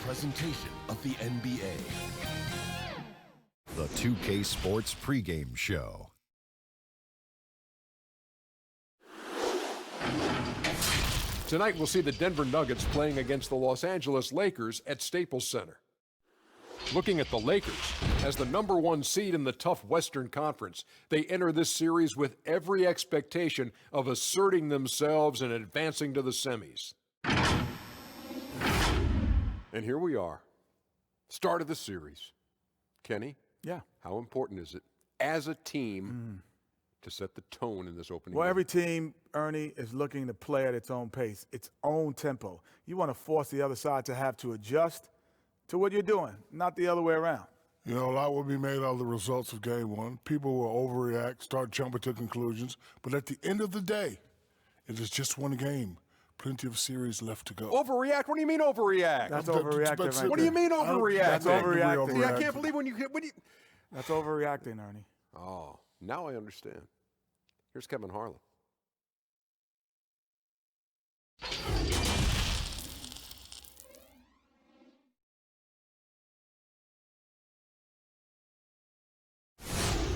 presentation of the NBA. The 2K Sports pregame show. Tonight, we'll see the Denver Nuggets playing against the Los Angeles Lakers at Staples Center. Looking at the Lakers, as the #1 seed in the tough Western Conference, they enter this series with every expectation of asserting themselves and advancing to the semis. And here we are, start of the series. Kenny? Yeah. How important is it, as a team, to set the tone in this opening Well, game? every team, Ernie, is looking to play at its own pace, its own tempo. You want to force the other side to have to adjust to what you're doing, not the other way around. You know, a lot will be made out of the results of game one. People will overreact, start jumping to conclusions. But at the end of the day, it is just one game. Plenty of series left to go. Overreact? What do you mean overreact? That's overreacting right What do you mean overreact? That's overreacting. I can't believe when you hit. What do you? That's overreacting, Ernie. Oh, now I understand. Here's Kevin Harlan.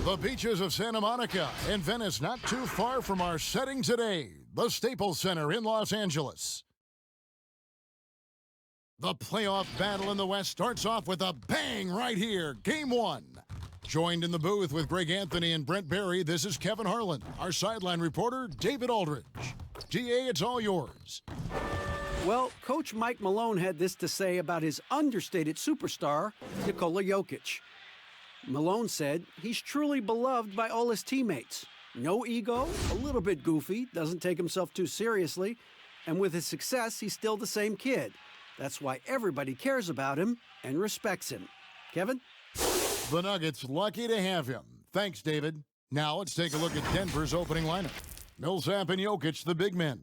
The beaches of Santa Monica and Venice, not too far from our setting today, the Staples Center in Los Angeles. The playoff battle in the West starts off with a bang right here, game one. Joined in the booth with Greg Anthony and Brent Barry, this is Kevin Harlan. Our sideline reporter, David Aldridge. DA, it's all yours. Well, Coach Mike Malone had this to say about his understated superstar, Nikola Jokic. Malone said he's truly beloved by all his teammates. No ego, a little bit goofy, doesn't take himself too seriously, and with his success, he's still the same kid. That's why everybody cares about him and respects him. Kevin? The Nuggets lucky to have him. Thanks, David. Now let's take a look at Denver's opening lineup. Millsap and Jokic, the big men.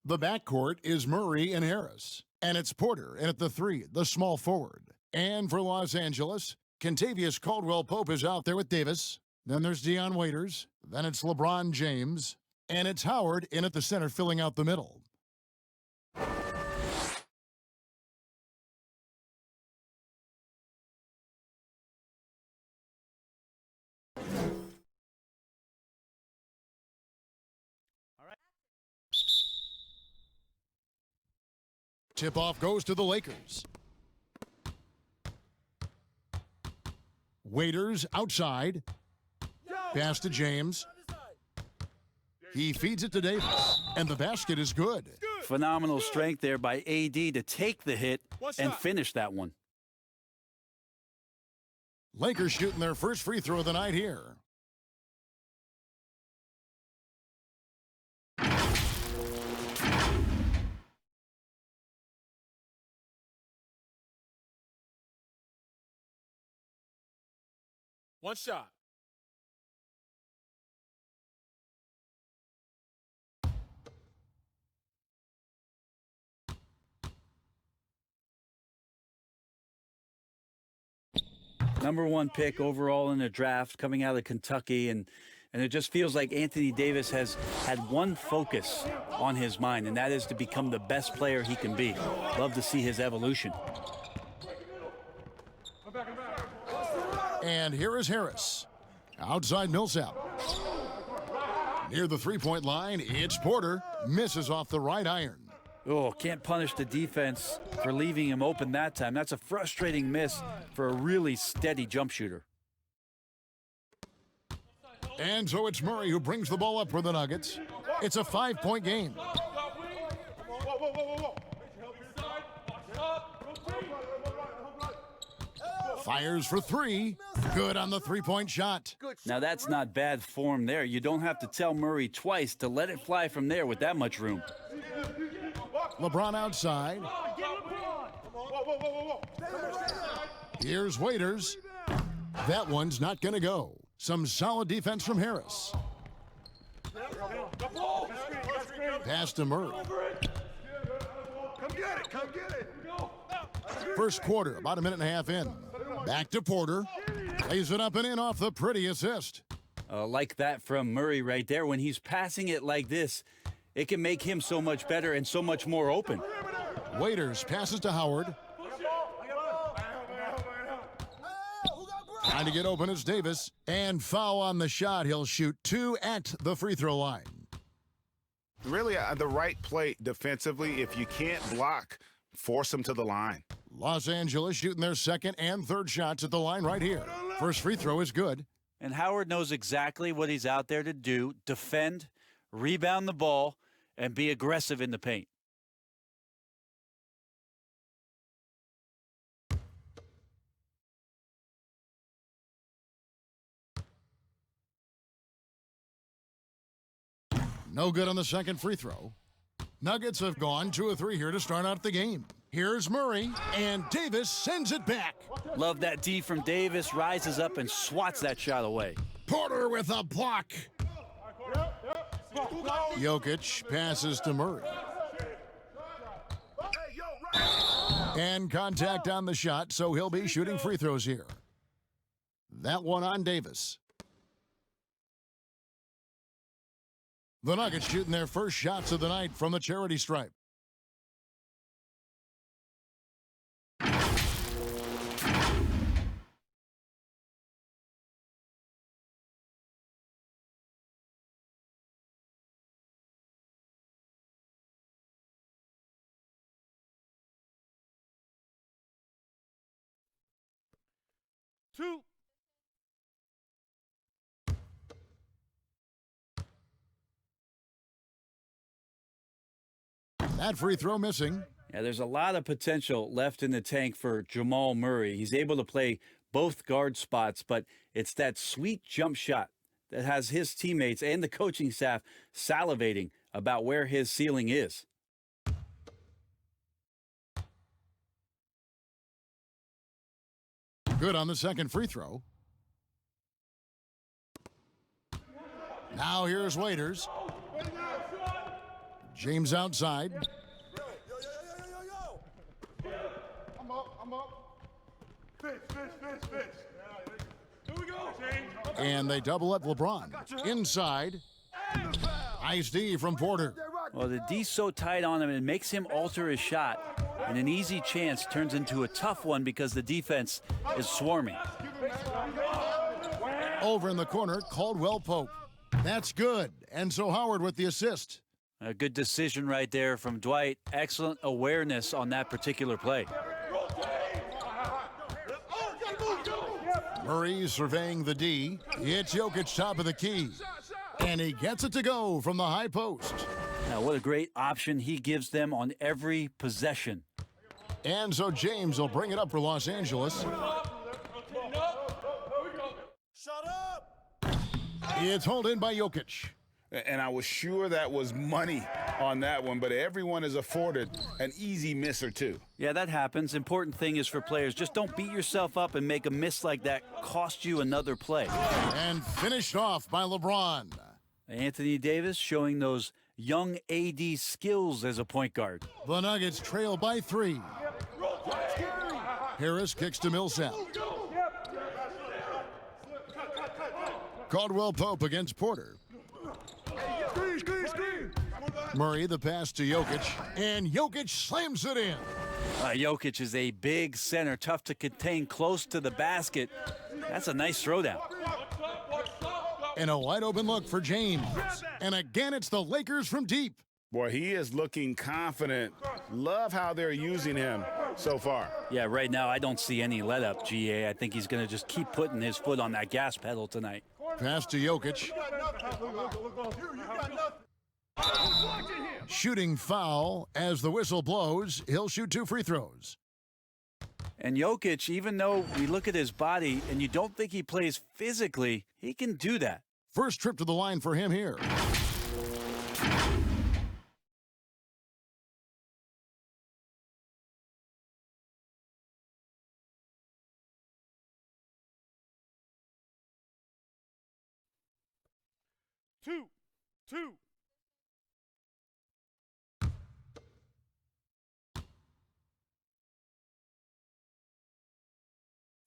The backcourt is Murray and Harris. And it's Porter, and at the 3, the small forward. And for Los Angeles, Kentavious Caldwell-Pope is out there with Davis. Then there's Dion Waiters. Then it's LeBron James. And it's Howard in at the center filling out the middle. Tip-off goes to the Lakers. Waiters outside. Pass to James. He feeds it to Davis. And the basket is good. Phenomenal strength there by AD to take the hit and finish that one. Lakers shooting their first free throw of the night here. One shot. #1 pick overall in the draft, coming out of Kentucky, and it just feels like Anthony Davis has had one focus on his mind, and that is to become the best player he can be. Love to see his evolution. And here is Harris. Outside Millsap. Near the three-point line, it's Porter. Misses off the right iron. Oh, can't punish the defense for leaving him open that time. That's a frustrating miss for a really steady jump shooter. And so it's Murray who brings the ball up for the Nuggets. It's a 5-point game. Fires for 3. Good on the three-point shot. Now that's not bad form there. You don't have to tell Murray twice to let it fly from there with that much room. LeBron outside. Here's Waiters. That one's not going to go. Some solid defense from Harris. Pass to Murray. Come get it, come get it. First quarter, about a minute and a half in. Back to Porter. Lays it up and in off the pretty assist. Like that from Murray right there. When he's passing it like this, it can make him so much better and so much more open. Waiters passes to Howard. Trying to get open is Davis. And foul on the shot. He'll shoot 2 at the free throw line. Really, the right play defensively. If you can't block, force them to the line. Los Angeles shooting their second and third shots at the line right here. First free throw is good. And Howard knows exactly what he's out there to do: defend, rebound the ball, and be aggressive in the paint. No good on the second free throw. Nuggets have gone 2 of 3 here to start out the game. Here's Murray, and Davis sends it back. Love that D from Davis, rises up and swats that shot away. Porter with a block. Jokic passes to Murray. And contact on the shot, so he'll be shooting free throws here. That one on Davis. The Nuggets shooting their first shots of the night from the charity stripe. Two. That free throw missing. Yeah, there's a lot of potential left in the tank for Jamal Murray. He's able to play both guard spots, but it's that sweet jump shot that has his teammates and the coaching staff salivating about where his ceiling is. Good on the second free throw. Now here's Waiters. James outside. I'm up. Fish. Here we go. And they double up LeBron. Inside. Nice D from Porter. Well, the D's so tight on him, it makes him alter his shot. And an easy chance turns into a tough one because the defense is swarming. Over in the corner, Caldwell Pope. That's good. And so Howard with the assist. A good decision right there from Dwight. Excellent awareness on that particular play. Murray surveying the D. It's Jokic top of the key. And he gets it to go from the high post. Now, what a great option he gives them on every possession. And so James will bring it up for Los Angeles. Shut up. It's hauled in by Jokic. And I was sure that was money on that one, but everyone is afforded an easy miss or two. Yeah, that happens. Important thing is for players, just don't beat yourself up and make a miss like that cost you another play. And finished off by LeBron. Anthony Davis showing those young AD skills as a point guard. The Nuggets trail by 3. Harris kicks to Millsap. Caldwell Pope against Porter. Murray the pass to Jokic, and Jokic slams it in. Jokic is a big center, tough to contain close to the basket. That's a nice throwdown. And a wide open look for James. And again, it's the Lakers from deep. Boy, he is looking confident. Love how they're using him so far. Yeah, right now I don't see any let up, GA. I think he's going to just keep putting his foot on that gas pedal tonight. Pass to Jokic. Shooting foul as the whistle blows. He'll shoot 2 free throws. And Jokic, even though we look at his body and you don't think he plays physically, he can do that. First trip to the line for him here. Two.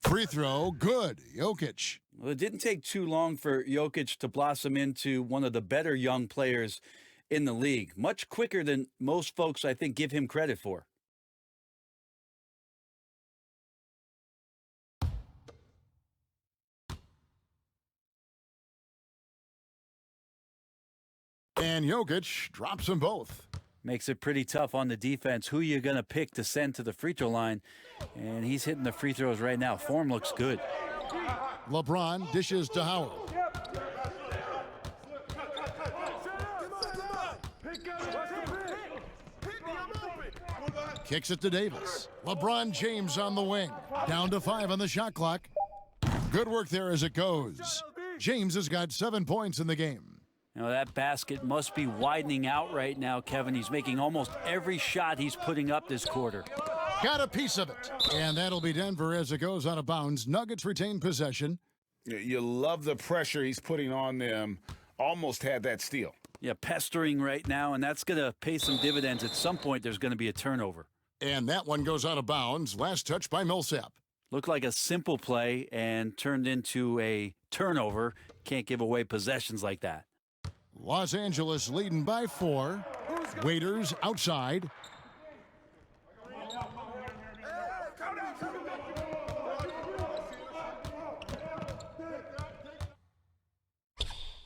Free throw, good. Jokic. Well, it didn't take too long for Jokic to blossom into one of the better young players in the league. Much quicker than most folks, I think, give him credit for. And Jokic drops them both. Makes it pretty tough on the defense. Who you going to pick to send to the free throw line? And he's hitting the free throws right now. Form looks good. LeBron dishes to Howard. Kicks it to Davis. LeBron James on the wing. Down to 5 on the shot clock. Good work there as it goes. James has got 7 points in the game. You know, that basket must be widening out right now, Kevin. He's making almost every shot he's putting up this quarter. Got a piece of it. And that'll be Denver as it goes out of bounds. Nuggets retain possession. You love the pressure he's putting on them. Almost had that steal. Yeah, pestering right now, and that's going to pay some dividends. At some point, there's going to be a turnover. And that one goes out of bounds. Last touch by Millsap. Looked like a simple play and turned into a turnover. Can't give away possessions like that. Los Angeles leading by 4. Waiters outside.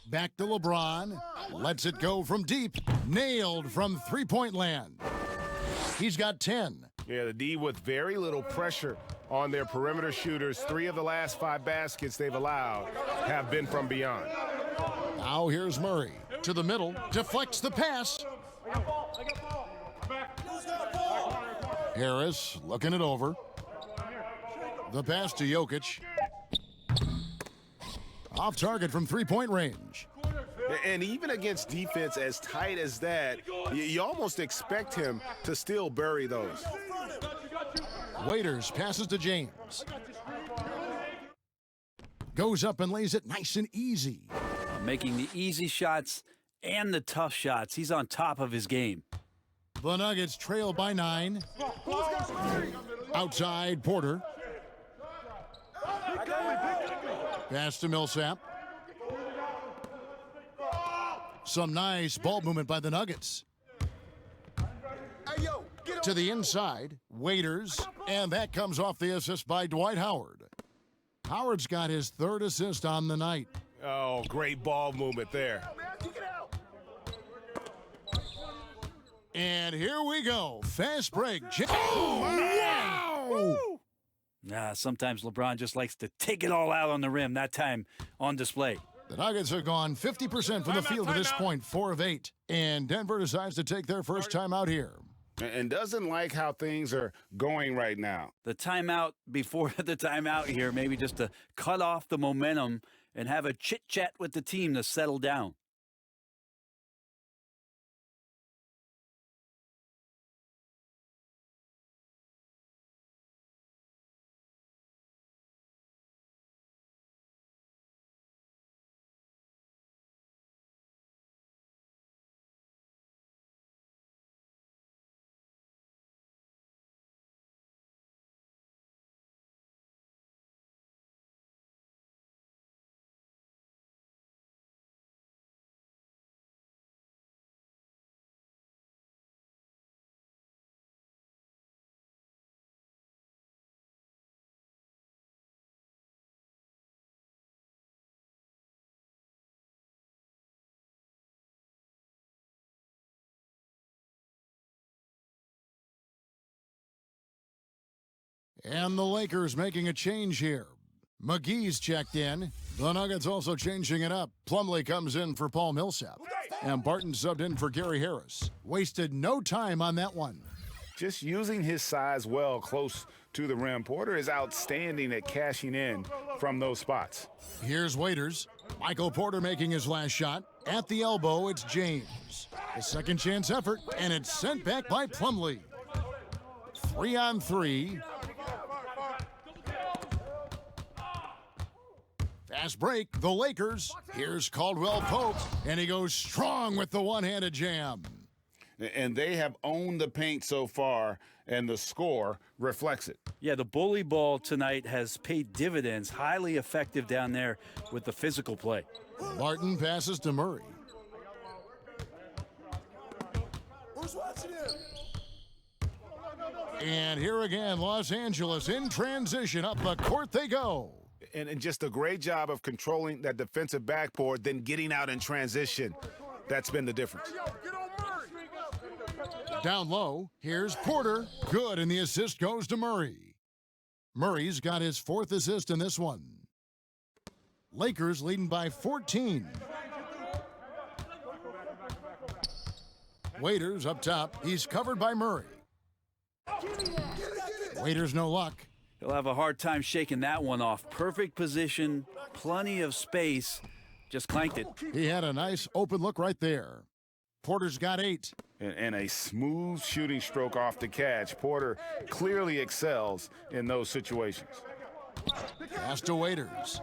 Back to LeBron. Lets it go from deep. Nailed from three-point land. He's got 10. Yeah, the D with very little pressure on their perimeter shooters. 3 of the last 5 baskets they've allowed have been from beyond. Now here's Murray. To the middle. Deflects the pass. Harris looking it over. The pass to Jokic. Off target from three-point range. And even against defense as tight as that, you almost expect him to still bury those. Waiters passes to James. Goes up and lays it nice and easy. Making the easy shots and the tough shots. He's on top of his game. The Nuggets trail by 9. Outside, Porter. Pass to Millsap. Some nice ball movement by the Nuggets. To the inside, Waiters, and that comes off the assist by Dwight Howard. Howard's got his 3rd assist on the night. Oh, great ball movement there. And here we go. Fast break. Wow! Sometimes LeBron just likes to take it all out on the rim, that time on display. The Nuggets have gone 50% from the field at this point, 4 of 8. And Denver decides to take their first timeout here. And doesn't like how things are going right now. The timeout before the timeout here, maybe just to cut off the momentum and have a chit-chat with the team to settle down. And the Lakers making a change here. McGee's checked in. The Nuggets also changing it up. Plumlee comes in for Paul Millsap. And Barton subbed in for Gary Harris. Wasted no time on that one. Just using his size well close to the rim. Porter is outstanding at cashing in from those spots. Here's Waiters. Michael Porter making his last shot. At the elbow, it's James. A second chance effort, and it's sent back by Plumlee. 3-on-3. Fast break, the Lakers. Here's Caldwell Pope, and he goes strong with the one-handed jam. And they have owned the paint so far, and the score reflects it. Yeah, the bully ball tonight has paid dividends. Highly effective down there with the physical play. Barton passes to Murray. And here again, Los Angeles in transition. Up the court they go. And just a great job of controlling that defensive backboard, then getting out in transition. that's been the difference. Down low, here's Porter. Good, and the assist goes to Murray. Murray's got his 4th assist in this one. Lakers leading by 14. Waiters up top. He's covered by Murray. Waiters no luck. He'll have a hard time shaking that one off. Perfect position, plenty of space. Just clanked it. He had a nice open look right there. Porter's got 8. And a smooth shooting stroke off the catch. Porter clearly excels in those situations. Pass to Waiters.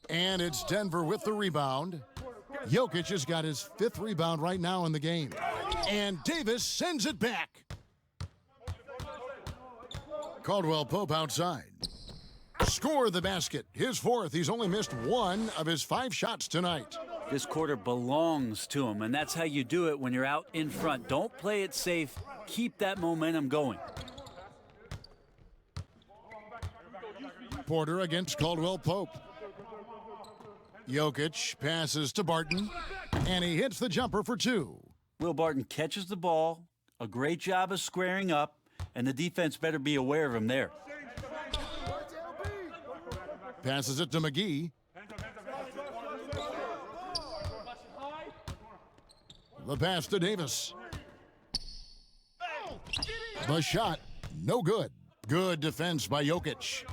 And it's Denver with the rebound. Jokic has got his 5th rebound right now in the game. And Davis sends it back. Caldwell Pope outside. Score the basket. His 4th. He's only missed 1 of his 5 shots tonight. This quarter belongs to him, and that's how you do it when you're out in front. Don't play it safe. Keep that momentum going. Porter against Caldwell Pope. Jokic passes to Barton, and he hits the jumper for 2. Will Barton catches the ball. A great job of squaring up, and the defense better be aware of him there. Passes it to McGee. The pass to Davis. The shot, no good. Good defense by Jokic.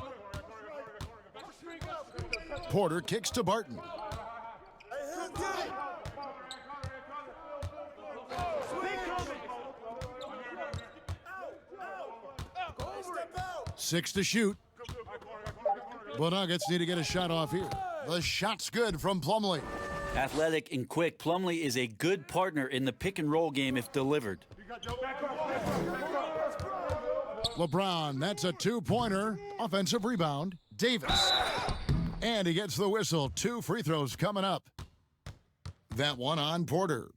Porter kicks to Barton. Six to shoot. The Nuggets need to get a shot off here. The shot's good from Plumlee. Athletic and quick, Plumlee is a good partner in the pick and roll game if delivered. LeBron, that's a 2-pointer. Offensive rebound. Davis. And he gets the whistle. 2 free throws coming up. That one on Porter.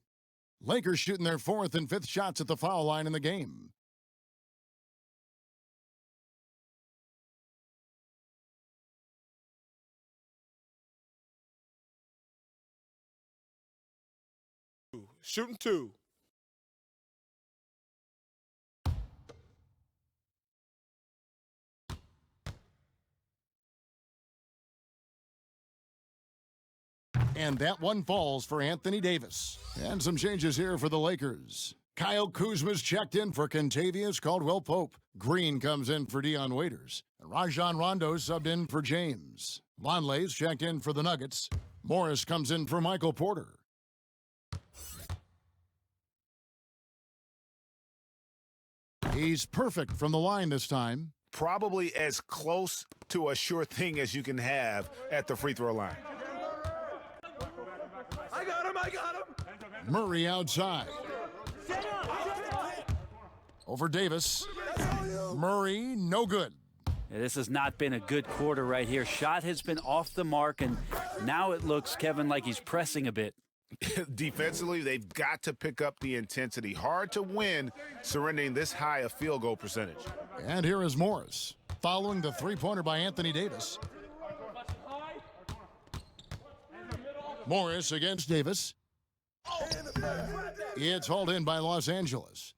Lakers shooting their 4th and 5th shots at the foul line in the game. Shooting 2. And that one falls for Anthony Davis. And some changes here for the Lakers. Kyle Kuzma's checked in for Kentavious Caldwell Pope. Green comes in for Dion Waiters. And Rajon Rondo subbed in for James. Vonleh's checked in for the Nuggets. Morris comes in for Michael Porter. He's perfect from the line this time. Probably as close to a sure thing as you can have at the free throw line. I got him. Murray outside. Over Davis. Murray, no good. Yeah, this has not been a good quarter right here. Shot has been off the mark, and now it looks, Kevin, like he's pressing a bit. Defensively, they've got to pick up the intensity. Hard to win surrendering this high a field goal percentage. And here is Morris, following the 3-pointer by Anthony Davis. Morris against Davis. It's hauled in by Los Angeles.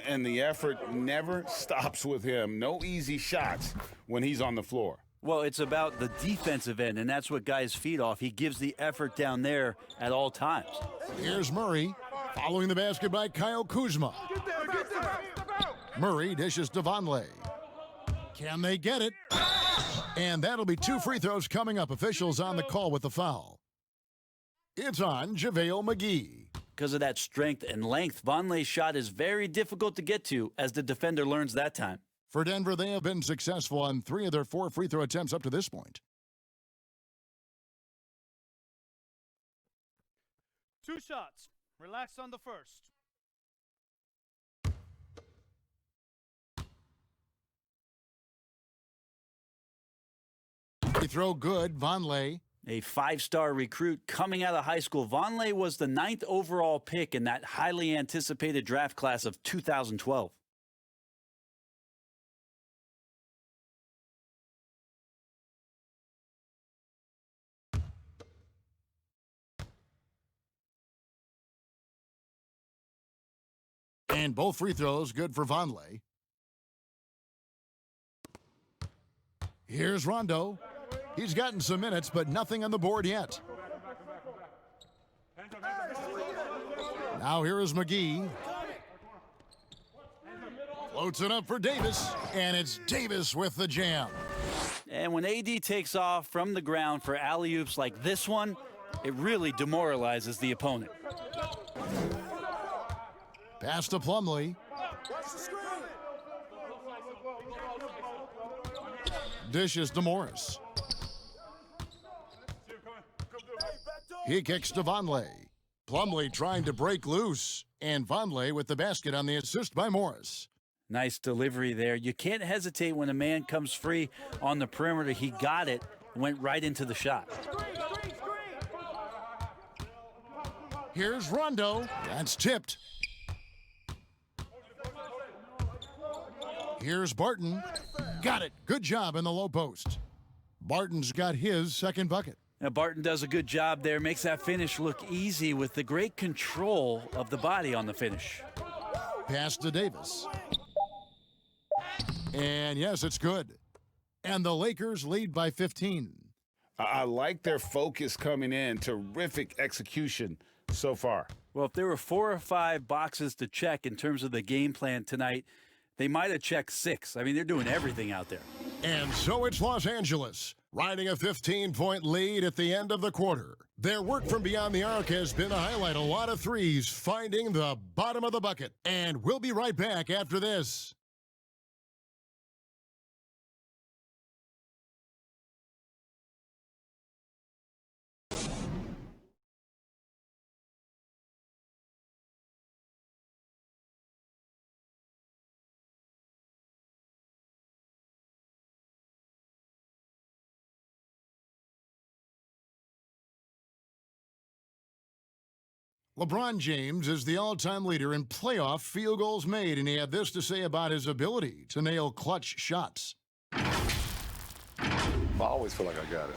And the effort never stops with him. No easy shots when he's on the floor. Well, it's about the defensive end, and that's what guys feed off. He gives the effort down there at all times. Here's Murray, following the basket by Kyle Kuzma. Murray dishes to Vonleh. Can they get it? And that'll be 2 free throws coming up. Officials on the call with the foul. It's on JaVale McGee. Because of that strength and length, Vonleh's shot is very difficult to get to, as the defender learns that time. For Denver, they have been successful on 3 of their 4 free throw attempts up to this point. 2 shots. Relax on the first. Free throw good, Vonleh. A 5-star recruit coming out of high school. Vonleh was the 9th overall pick in that highly anticipated draft class of 2012. And both free throws good for Vonleh. Here's Rondo. He's gotten some minutes, but nothing on the board yet. Now here is McGee. Floats it up for Davis, and it's Davis with the jam. And when AD takes off from the ground for alley-oops like this one, it really demoralizes the opponent. Pass to Plumlee. Dishes to Morris. He kicks to Vonleh. Plumlee trying to break loose, and Vonleh with the basket on the assist by Morris. Nice delivery there. You can't hesitate when a man comes free on the perimeter. He got it, went right into the shot. Here's Rondo. That's tipped. Here's Barton. Got it. Good job in the low post. Barton's got his second bucket. Now Barton does a good job there, makes that finish look easy with the great control of the body on the finish. Pass to Davis. And yes, it's good. And the Lakers lead by 15. I like their focus coming in. Terrific execution so far. Well, if there were 4 or 5 boxes to check in terms of the game plan tonight, they might have checked 6. I mean, they're doing everything out there. And so it's Los Angeles, riding a 15-point lead at the end of the quarter. Their work from beyond the arc has been a highlight. A lot of threes, finding the bottom of the bucket. And we'll be right back after this. LeBron James is the all-time leader in playoff field goals made, and he had this to say about his ability to nail clutch shots. I always feel like I got it.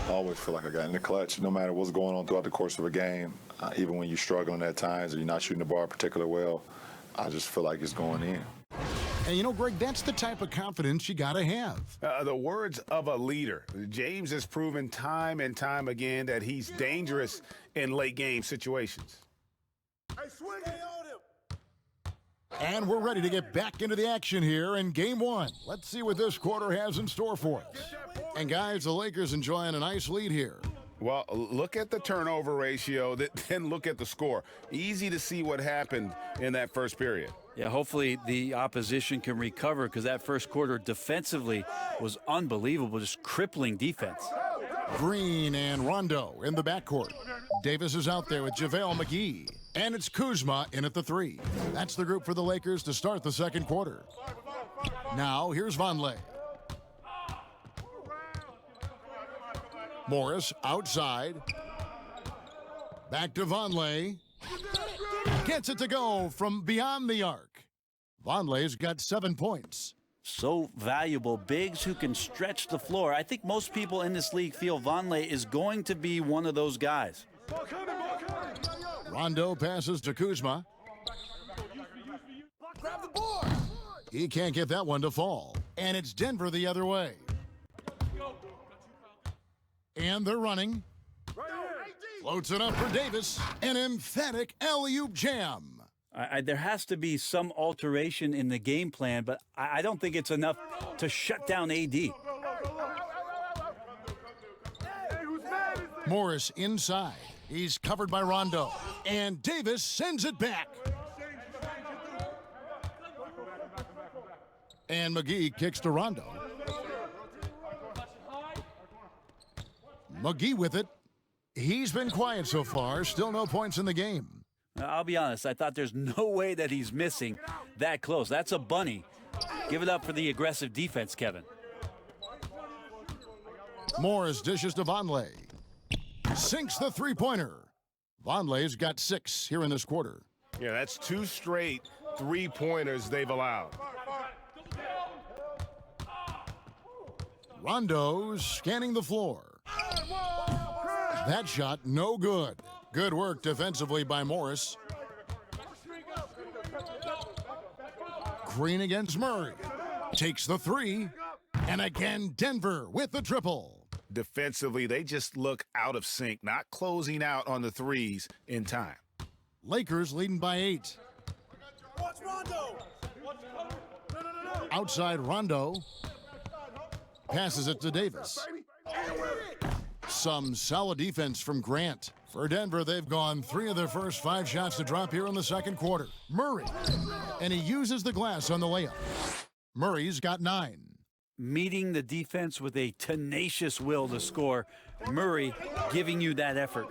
I always feel like I got it in the clutch, no matter what's going on throughout the course of a game. Even when you're struggling at times or you're not shooting the ball particularly well, I just feel like it's going in. And you know, Greg, that's the type of confidence you got to have. The words of a leader. James has proven time and time again that he's dangerous in late game situations. And we're ready to get back into the action here in Game 1. Let's see what this quarter has in store for us. And guys, the Lakers enjoying a nice lead here. Well, look at the turnover ratio, then look at the score. Easy to see what happened in that first period. Yeah, hopefully the opposition can recover, because that first quarter defensively was unbelievable, just crippling defense. Green and Rondo in the backcourt. Davis is out there with JaVale McGee. And it's Kuzma in at the 3. That's the group for the Lakers to start the second quarter. Now, here's Vonleh. Morris outside. Back to Vonleh. Gets it to go from beyond the arc. Vonleh's got 7 points. So valuable. Bigs who can stretch the floor. I think most people in this league feel Vonleh is going to be one of those guys. Rondo passes to Kuzma. Grab the board. He can't get that one to fall. And it's Denver the other way. And they're running. Floats it up for Davis. An emphatic alley-oop jam. There has to be some alteration in the game plan, but I don't think it's enough to shut down AD. Morris inside. He's covered by Rondo. And Davis sends it back. And McGee kicks to Rondo. McGee with it. He's been quiet so far. Still no points in the game. I'll be honest, I thought there's no way that he's missing that close. That's a bunny. Give it up for the aggressive defense, Kevin. Morris dishes to Vonleh. Sinks the three-pointer. Vonleh's got 6 here in this quarter. Yeah, that's 2 straight three-pointers they've allowed. Rondo's scanning the floor. That shot no good. Good work defensively by Morris. Green against Murray. Takes the three. And again, Denver with the triple. Defensively, they just look out of sync, not closing out on the threes in time. Lakers leading by 8. Outside Rondo. Passes it to Davis. Some solid defense from Grant. For Denver, they've gone 3 of their first 5 shots to drop here in the second quarter. Murray. And he uses the glass on the layup. Murray's got 9. Meeting the defense with a tenacious will to score. Murray giving you that effort.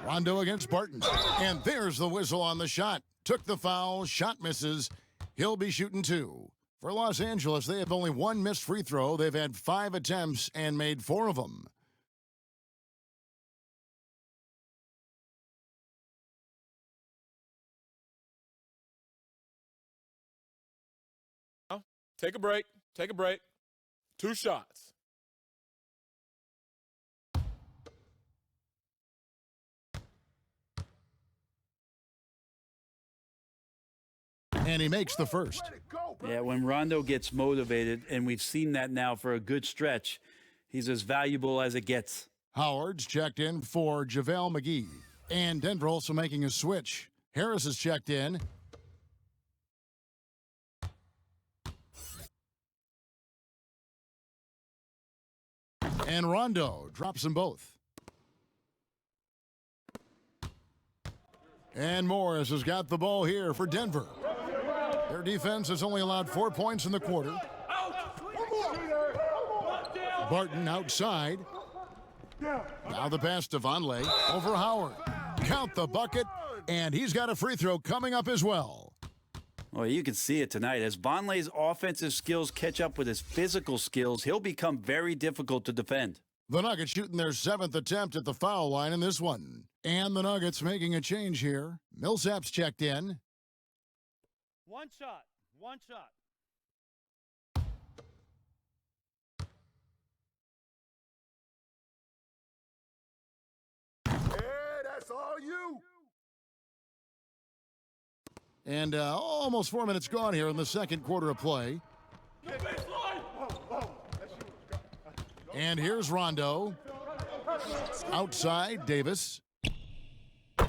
Rondo against Barton. And there's the whistle on the shot. Took the foul, shot misses. He'll be shooting 2. For Los Angeles, they have only 1 missed free throw. They've had 5 attempts and made 4 of them. Take a break. Take a break. 2 shots. And he makes the first. Yeah, when Rondo gets motivated, and we've seen that now for a good stretch, he's as valuable as it gets. Howard's checked in for JaVale McGee. And Denver also making a switch. Harris is checked in. And Rondo drops them both. And Morris has got the ball here for Denver. Their defense has only allowed 4 points in the quarter. Barton outside. Now the pass to Vonleh over Howard. Count the bucket, and he's got a free throw coming up as well. Well, you can see it tonight. As Vonleh's offensive skills catch up with his physical skills, he'll become very difficult to defend. The Nuggets shooting their 7th attempt at the foul line in this one. And the Nuggets making a change here. Millsap's checked in. 1 shot. 1 shot. That's all you. And almost 4 minutes gone here in the second quarter of play. And here's Rondo. Outside, Davis.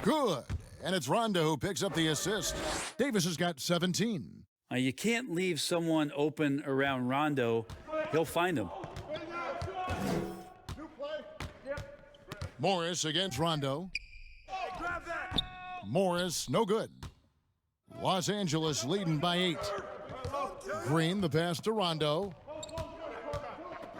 Good. And it's Rondo who picks up the assist. Davis has got 17. You can't leave someone open around Rondo. He'll find him. Morris against Rondo. Morris, no good. Los Angeles leading by 8. Green, the pass to Rondo.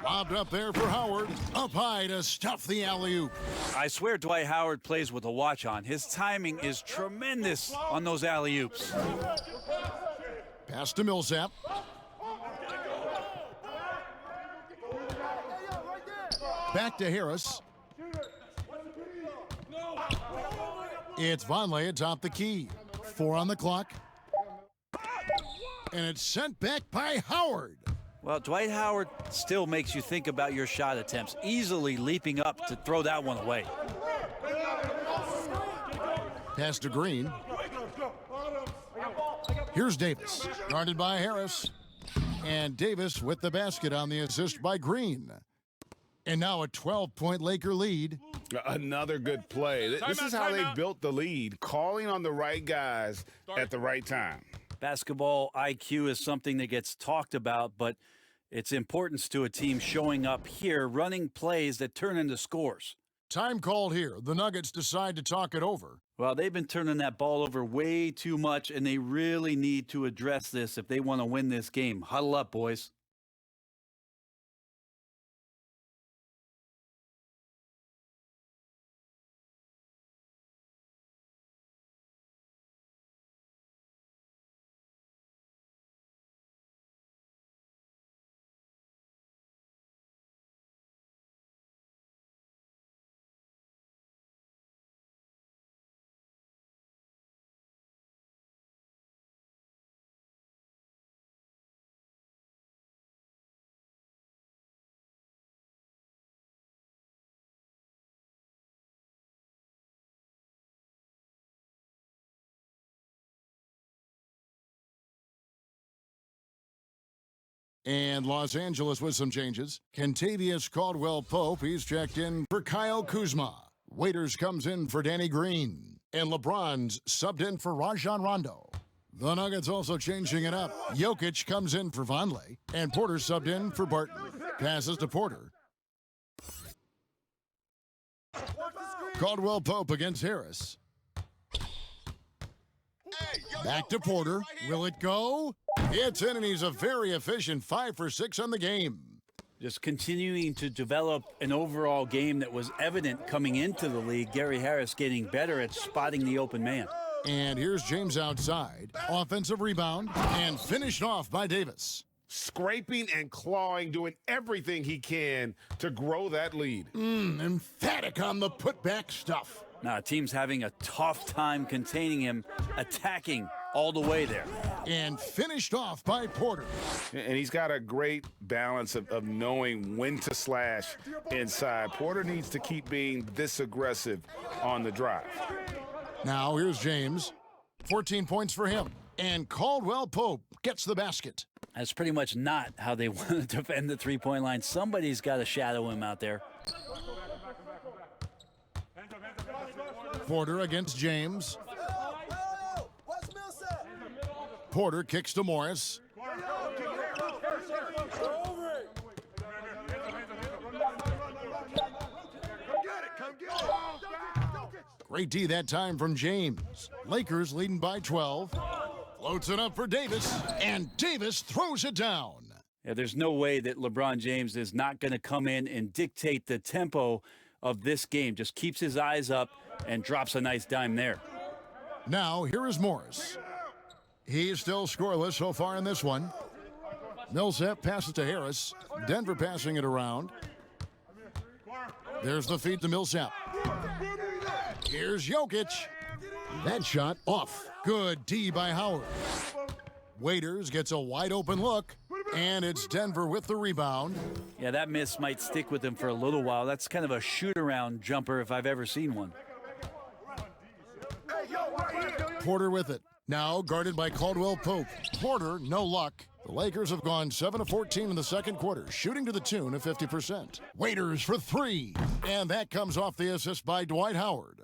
Lobbed up there for Howard. Up high to stuff the alley-oop. I swear Dwight Howard plays with a watch on. His timing is tremendous on those alley-oops. Pass to Millsap. Back to Harris. It's Vonleh atop the key. 4 on the clock. And it's sent back by Howard. Well, Dwight Howard still makes you think about your shot attempts, easily leaping up to throw that one away. Pass to Green. Here's Davis, guarded by Harris. And Davis with the basket on the assist by Green. And now a 12-point Laker lead. Another good play. This is how they built the lead, calling on the right guys at the right time. Basketball IQ is something that gets talked about, but its importance to a team showing up here, running plays that turn into scores. Time called here. The Nuggets decide to talk it over. Well, they've been turning that ball over way too much, and they really need to address this if they want to win this game. Huddle up, boys. And Los Angeles with some changes. Kentavious Caldwell-Pope, he's checked in for Kyle Kuzma. Waiters comes in for Danny Green. And LeBron's subbed in for Rajon Rondo. The Nuggets also changing it up. Jokic comes in for Vonleh. And Porter subbed in for Barton. Passes to Porter. Caldwell-Pope against Harris. Back to Porter. Will it go? It's in, and he's a very efficient 5 for 6 on the game. Just continuing to develop an overall game that was evident coming into the league. Gary Harris getting better at spotting the open man. And here's James outside. Offensive rebound and finished off by Davis. Scraping and clawing, doing everything he can to grow that lead. Emphatic on the putback stuff. Now, team's having a tough time containing him, attacking all the way there. And finished off by Porter. And he's got a great balance of knowing when to slash inside. Porter needs to keep being this aggressive on the drive. Now here's James. 14 points for him. And Caldwell-Pope gets the basket. That's pretty much not how they want to defend the three-point line. Somebody's got to shadow him out there. Porter against James. Porter kicks to Morris. Great D that time from James. Lakers leading by 12. Floats it up for Davis, and Davis throws it down. Yeah, there's no way that LeBron James is not going to come in and dictate the tempo of this game. Just keeps his eyes up and drops a nice dime there. Now, here is Morris. He's still scoreless so far in this one. Millsap passes to Harris. Denver passing it around. There's the feed to Millsap. Here's Jokic. That shot off. Good D by Howard. Waiters gets a wide open look, and it's Denver with the rebound. Yeah, that miss might stick with him for a little while. That's kind of a shoot-around jumper if I've ever seen one. Porter with it. Now guarded by Caldwell-Pope. Porter, no luck. The Lakers have gone 7 of 14 in the second quarter, shooting to the tune of 50%. Waiters for three, and that comes off the assist by Dwight Howard.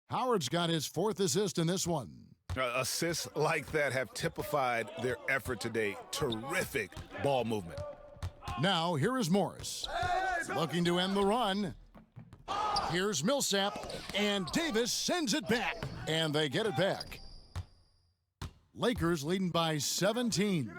Howard's got his 4th assist in this one. Assists like that have typified their effort today. Terrific ball movement. Now, here is Morris. Looking to end the run. Here's Millsap, and Davis sends it back, and they get it back. Lakers leading by 17.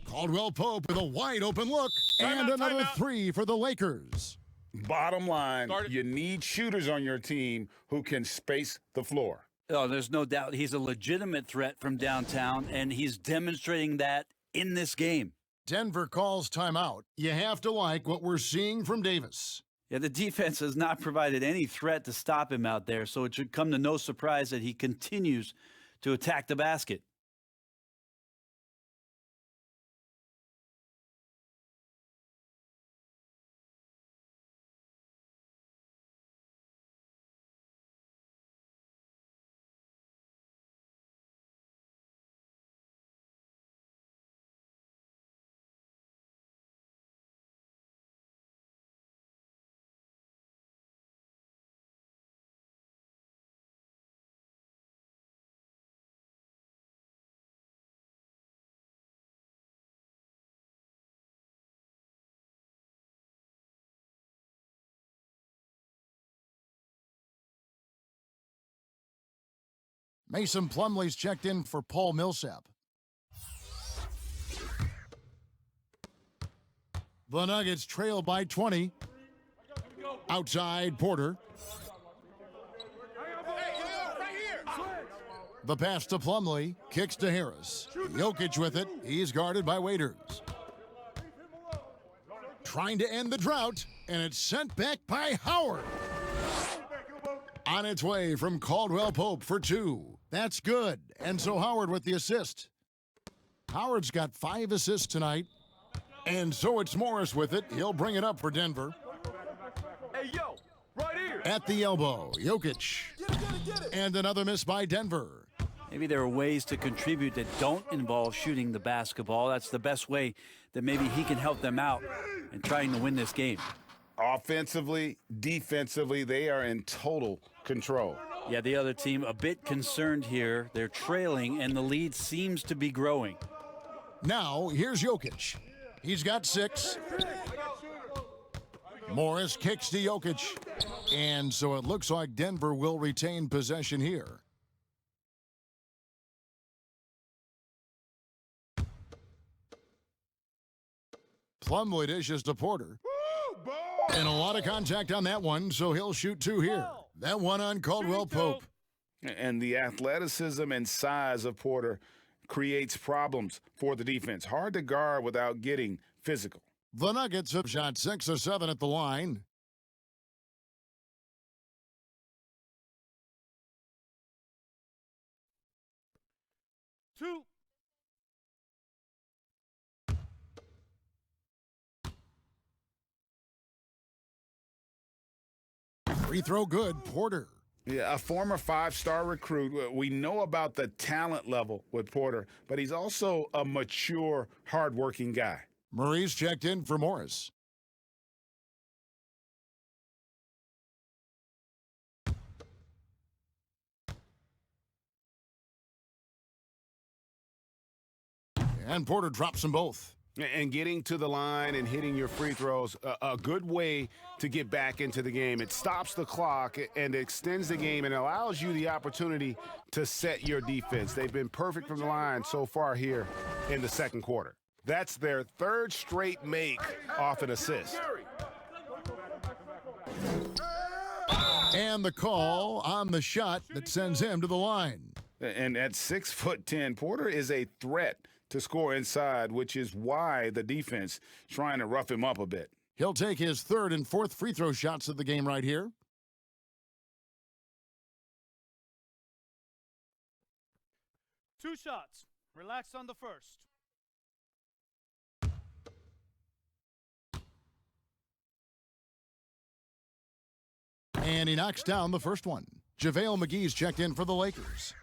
Caldwell-Pope with a wide open look, and another three for the Lakers. Bottom line, you need shooters on your team who can space the floor. Oh, there's no doubt he's a legitimate threat from downtown, and he's demonstrating that in this game. Denver calls timeout. You have to like what we're seeing from Davis. Yeah, the defense has not provided any threat to stop him out there, so it should come to no surprise that he continues to attack the basket. Mason Plumlee's checked in for Paul Millsap. The Nuggets trail by 20. Outside, Porter. The pass to Plumlee, kicks to Harris. Jokic with it. He's guarded by Waiters. Trying to end the drought, and it's sent back by Howard. On its way from Caldwell-Pope for two. That's good. And so Howard with the assist. Howard's got 5 assists tonight. And so it's Morris with it. He'll bring it up for Denver. Hey, yo, right here. At the elbow, Jokic. Get it. And another miss by Denver. Maybe there are ways to contribute that don't involve shooting the basketball. That's the best way that maybe he can help them out in trying to win this game. Offensively, defensively, they are in total control. Yeah, the other team a bit concerned here. They're trailing, and the lead seems to be growing. Now, here's Jokic. He's got 6. Morris kicks to Jokic. And so it looks like Denver will retain possession here. Plumlee dishes to Porter. And a lot of contact on that one, so he'll shoot 2 here. That one on Caldwell Pope. And the athleticism and size of Porter creates problems for the defense. Hard to guard without getting physical. The Nuggets have shot 6 of 7 at the line. Two. Free throw good, Porter. Yeah, a former 5-star recruit. We know about the talent level with Porter, but he's also a mature, hardworking guy. Murray's checked in for Morris. And Porter drops them both. And getting to the line and hitting your free throws, a good way to get back into the game. It stops the clock and extends the game and allows you the opportunity to set your defense. They've been perfect from the line so far here in the second quarter. That's their 3rd straight make off an assist. And the call on the shot that sends him to the line. And at 6'10", Porter is a threat to score inside, which is why the defense trying to rough him up a bit. He'll take his 3rd and 4th free throw shots of the game right here. Two shots. Relax on the first. And he knocks down the first one. JaVale McGee's checked in for the Lakers.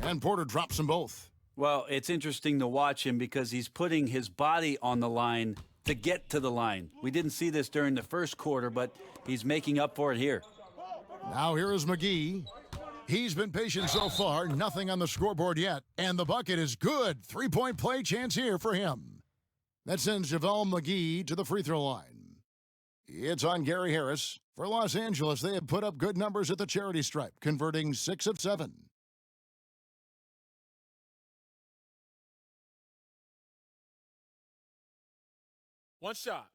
And Porter drops them both. Well, it's interesting to watch him because he's putting his body on the line to get to the line. We didn't see this during the first quarter, but he's making up for it here. Now here is McGee. He's been patient so far, nothing on the scoreboard yet. And the bucket is good. 3-point play chance here for him. That sends JaVale McGee to the free throw line. It's on Gary Harris. For Los Angeles, they have put up good numbers at the charity stripe, converting 6 of 7. One shot.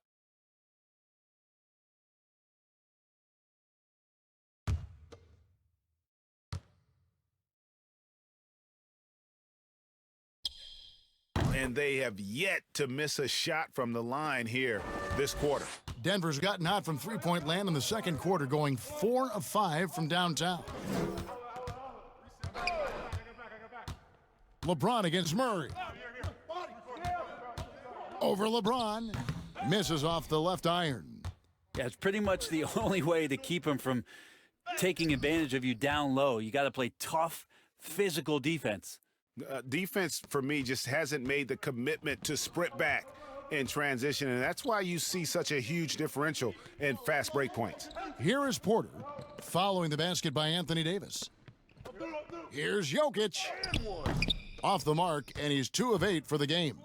And they have yet to miss a shot from the line here this quarter. Denver's gotten hot from three-point land in the second quarter, going 4 of 5 from downtown. LeBron against Murray. Over LeBron. Misses off the left iron. Yeah, it's pretty much the only way to keep him from taking advantage of you down low. You got to play tough, physical defense. Defense, for me, just hasn't made the commitment to sprint back in transition, and that's why you see such a huge differential in fast break points. Here is Porter, following the basket by Anthony Davis. Here's Jokic. Off the mark, and he's 2 of 8 for the game.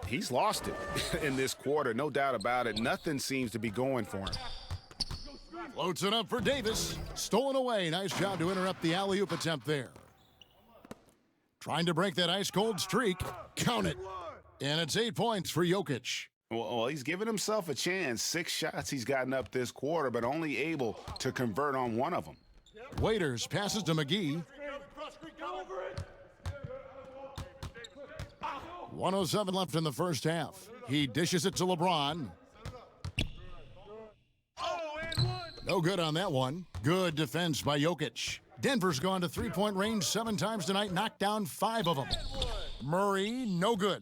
He's lost it in this quarter, no doubt about it. Nothing seems to be going for him. Floats it up for Davis. Stolen away. Nice job to interrupt the alley-oop attempt there. Trying to break that ice-cold streak. Count it. And it's 8 points for Jokic. Well, he's given himself a chance. 6 shots he's gotten up this quarter, but only able to convert on 1 of them. Waiters passes to McGee. 1:07 left in the first half. He dishes it to LeBron. No good on that one. Good defense by Jokic. Denver's gone to three-point range 7 times tonight, knocked down 5 of them. Murray, no good.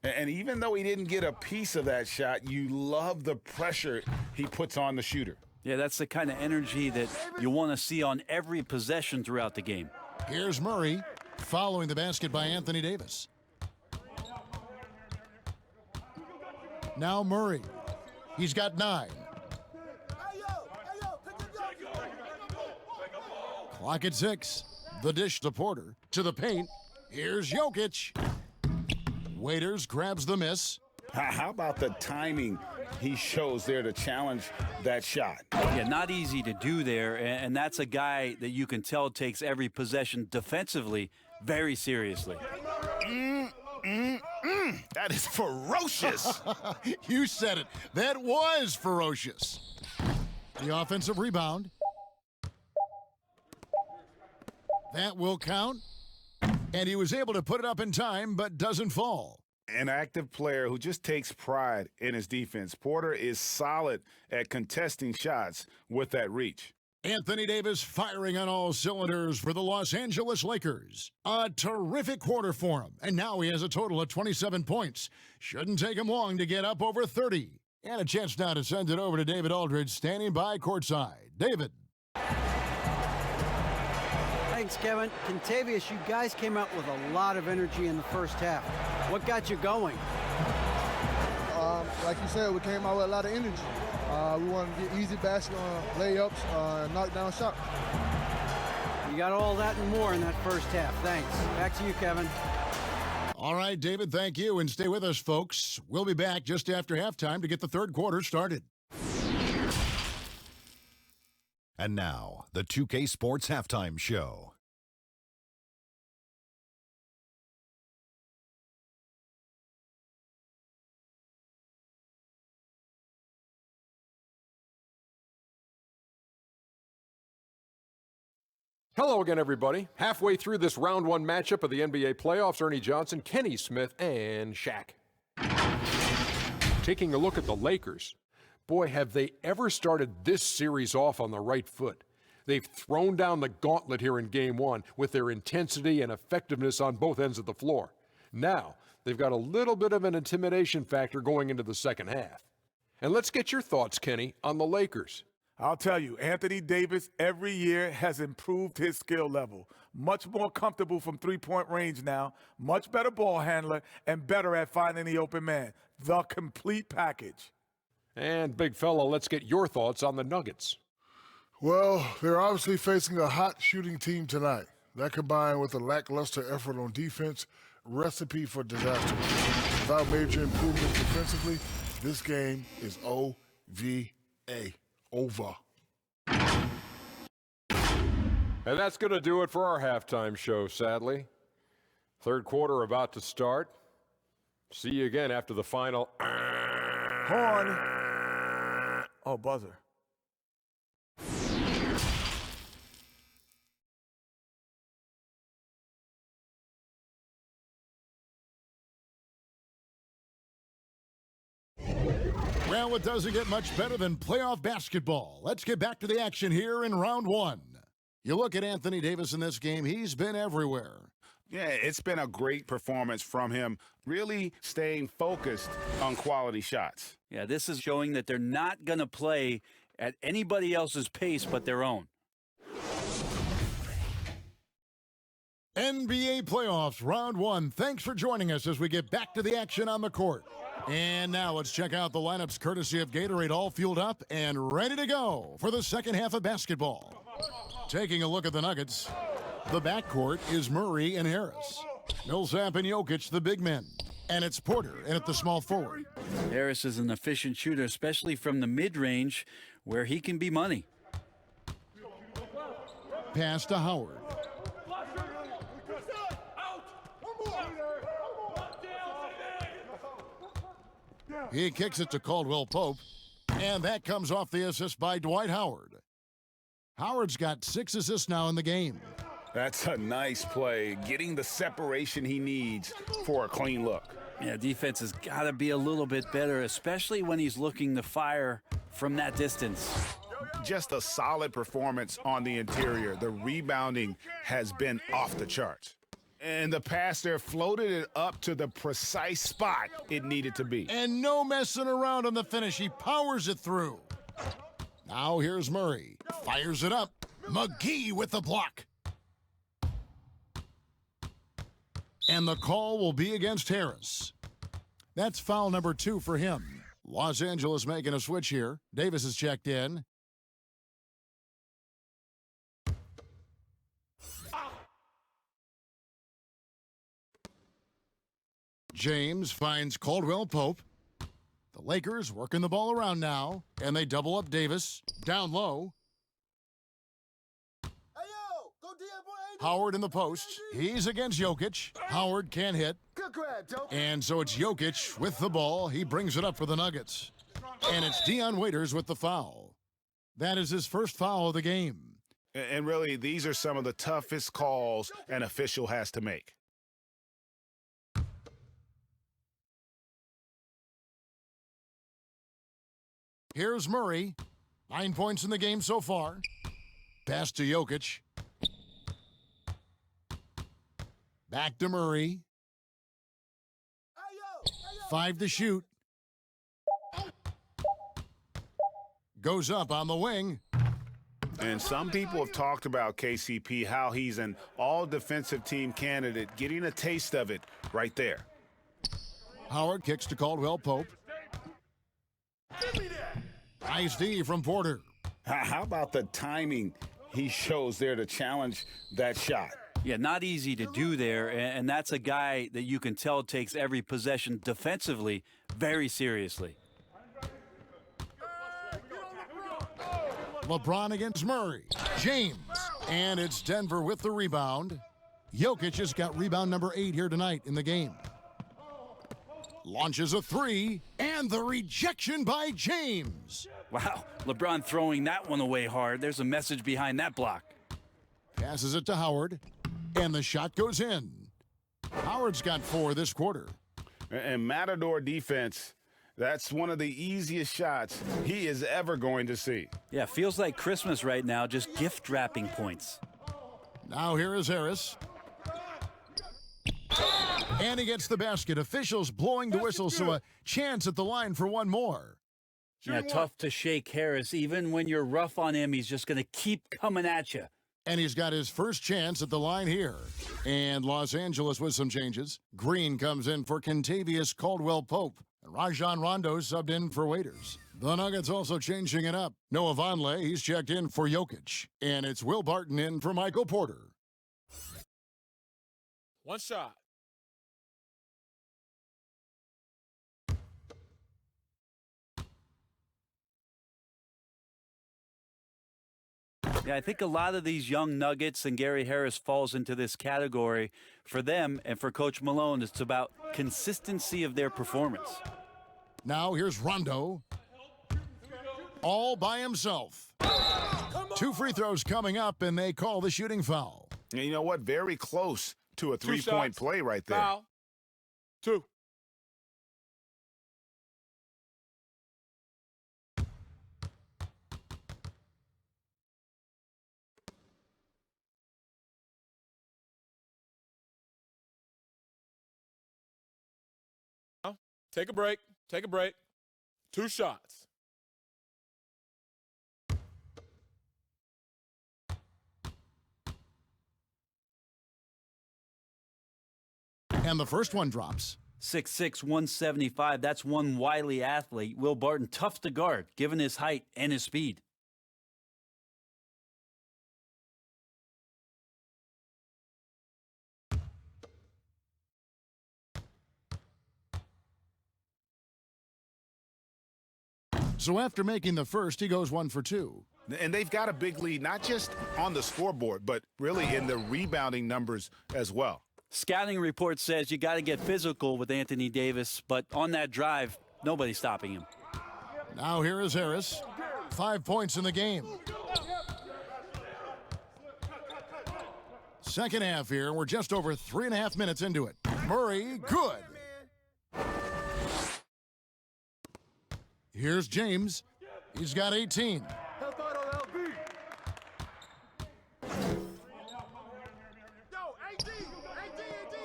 And even though he didn't get a piece of that shot, you love the pressure he puts on the shooter. Yeah, that's the kind of energy that you want to see on every possession throughout the game. Here's Murray, following the basket by Anthony Davis. Now Murray. He's got 9. Clock at 6. The dish to Porter. To the paint. Here's Jokic. Waiters grabs the miss. How about the timing he shows there to challenge that shot? Yeah, not easy to do there, and that's a guy that you can tell takes every possession defensively very seriously. That is ferocious. You said it. That was ferocious. The offensive rebound. That will count. And he was able to put it up in time, but doesn't fall. An active player who just takes pride in his defense. Porter is solid at contesting shots with that reach. Anthony Davis firing on all cylinders for the Los Angeles Lakers. A terrific quarter for him, and now he has a total of 27 points. Shouldn't take him long to get up over 30. And a chance now to send it over to David Aldridge, standing by courtside. David. Thanks, Kevin. Contavious, you guys came out with a lot of energy in the first half. What got you going? Like you said, we came out with a lot of energy. We wanted to get easy basket layups and knock down shots. You got all that and more in that first half. Thanks. Back to you, Kevin. All right, David, thank you. And stay with us, folks. We'll be back just after halftime to get the third quarter started. And now, the 2K Sports Halftime Show. Hello again, everybody. Halfway through this round 1 matchup of the NBA playoffs, Ernie Johnson, Kenny Smith, and Shaq. Taking a look at the Lakers. Boy, have they ever started this series off on the right foot. They've thrown down the gauntlet here in Game 1 with their intensity and effectiveness on both ends of the floor. Now, they've got a little bit of an intimidation factor going into the second half. And let's get your thoughts, Kenny, on the Lakers. I'll tell you, Anthony Davis every year has improved his skill level. Much more comfortable from three-point range now, much better ball handler, and better at finding the open man. The complete package. And, big fella, let's get your thoughts on the Nuggets. Well, they're obviously facing a hot shooting team tonight. That combined with a lackluster effort on defense, recipe for disaster. Without major improvements defensively, this game is OVA. Over. And that's going to do it for our halftime show, sadly. Third quarter about to start. See you again after the final. Horn. Oh, buzzer. Well, it doesn't get much better than playoff basketball. Let's get back to the action here in round 1. You look at Anthony Davis in this game, he's been everywhere. Yeah, it's been a great performance from him, really staying focused on quality shots. Yeah, this is showing that they're not going to play at anybody else's pace but their own. NBA playoffs, round 1. Thanks for joining us as we get back to the action on the court. And now let's check out the lineups courtesy of Gatorade, all fueled up and ready to go for the second half of basketball. Taking a look at the Nuggets, the backcourt is Murray and Harris. Millsap and Jokic, the big men. And it's Porter in at the small forward. Harris is an efficient shooter, especially from the mid-range where he can be money. Pass to Howard. He kicks it to Caldwell Pope, and that comes off the assist by Dwight Howard. Howard's got 6 assists now in the game. That's a nice play, getting the separation he needs for a clean look. Yeah, defense has got to be a little bit better, especially when he's looking to fire from that distance. just a solid performance on the interior. The rebounding has been off the charts. And the pass there floated it up to the precise spot it needed to be. And no messing around on the finish. He powers it through. Now here's Murray. Fires it up. McGee with the block. And the call will be against Harris. That's foul number 2 for him. Los Angeles making a switch here. Davis is checked in. James finds Caldwell Pope. The Lakers working the ball around now, and they double up Davis. Down low. Howard in the post. He's against Jokic. Howard can't hit. And so it's Jokic with the ball. He brings it up for the Nuggets. And it's Dion Waiters with the foul. That is his first foul of the game. And really, these are some of the toughest calls an official has to make. Here's Murray. 9 points in the game so far. Pass to Jokic. Back to Murray. 5 to shoot. Goes up on the wing. And some people have talked about KCP, how he's an all-defensive team candidate, getting a taste of it right there. Howard kicks to Caldwell Pope. Nice D from Porter. How about the timing he shows there to challenge that shot? Yeah, not easy to do there, and that's a guy that you can tell takes every possession defensively very seriously. LeBron against Murray. James. And it's Denver with the rebound. Jokic has got rebound number 8 here tonight in the game. Launches a 3, and the rejection by James. Wow, LeBron throwing that one away hard. There's a message behind that block. Passes it to Howard, and the shot goes in. Howard's got 4 this quarter. And Matador defense, that's one of the easiest shots he is ever going to see. Yeah, feels like Christmas right now, just gift wrapping points. Now here is Harris. And he gets the basket. Officials blowing the whistle, so a chance at the line for one more. Yeah, tough to shake Harris. Even when you're rough on him, he's just going to keep coming at you. And he's got his first chance at the line here. And Los Angeles with some changes. Green comes in for Kentavious Caldwell-Pope. And Rajon Rondo subbed in for Waiters. The Nuggets also changing it up. Noah Vonleh, he's checked in for Jokic. And it's Will Barton in for Michael Porter. One shot. Yeah, I think a lot of these young Nuggets, and Gary Harris falls into this category. For them and for Coach Malone, it's about consistency of their performance. Now here's Rondo. All by himself. 2 free throws coming up, and they call the shooting foul. And you know what? Very close to a 3-point play right there. Foul. 2. Take a break. Take a break. 2 shots. And the first one drops. 6'6", 175. That's one wily athlete. Will Barton, tough to guard, given his height and his speed. So after making the first, he goes 1 for 2. And they've got a big lead, not just on the scoreboard, but really in the rebounding numbers as well. Scouting report says you got to get physical with Anthony Davis, but on that drive, nobody's stopping him. Now here is Harris. 5 points in the game. Second half here. We're just over 3.5 minutes into it. Murray, good. Here's James. He's got 18.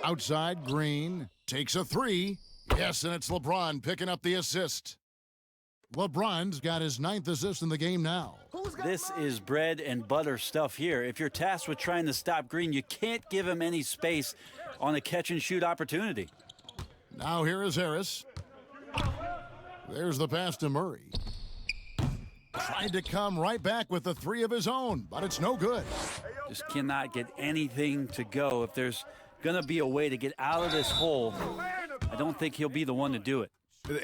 Outside, Green takes a three. Yes, and it's LeBron picking up the assist. LeBron's got his 9th assist in the game now. This is bread and butter stuff here. If you're tasked with trying to stop Green, you can't give him any space on a catch-and-shoot opportunity. Now here is Harris. There's the pass to Murray. Tried to come right back with the three of his own, but it's no good. Just cannot get anything to go. If there's going to be a way to get out of this hole, I don't think he'll be the one to do it.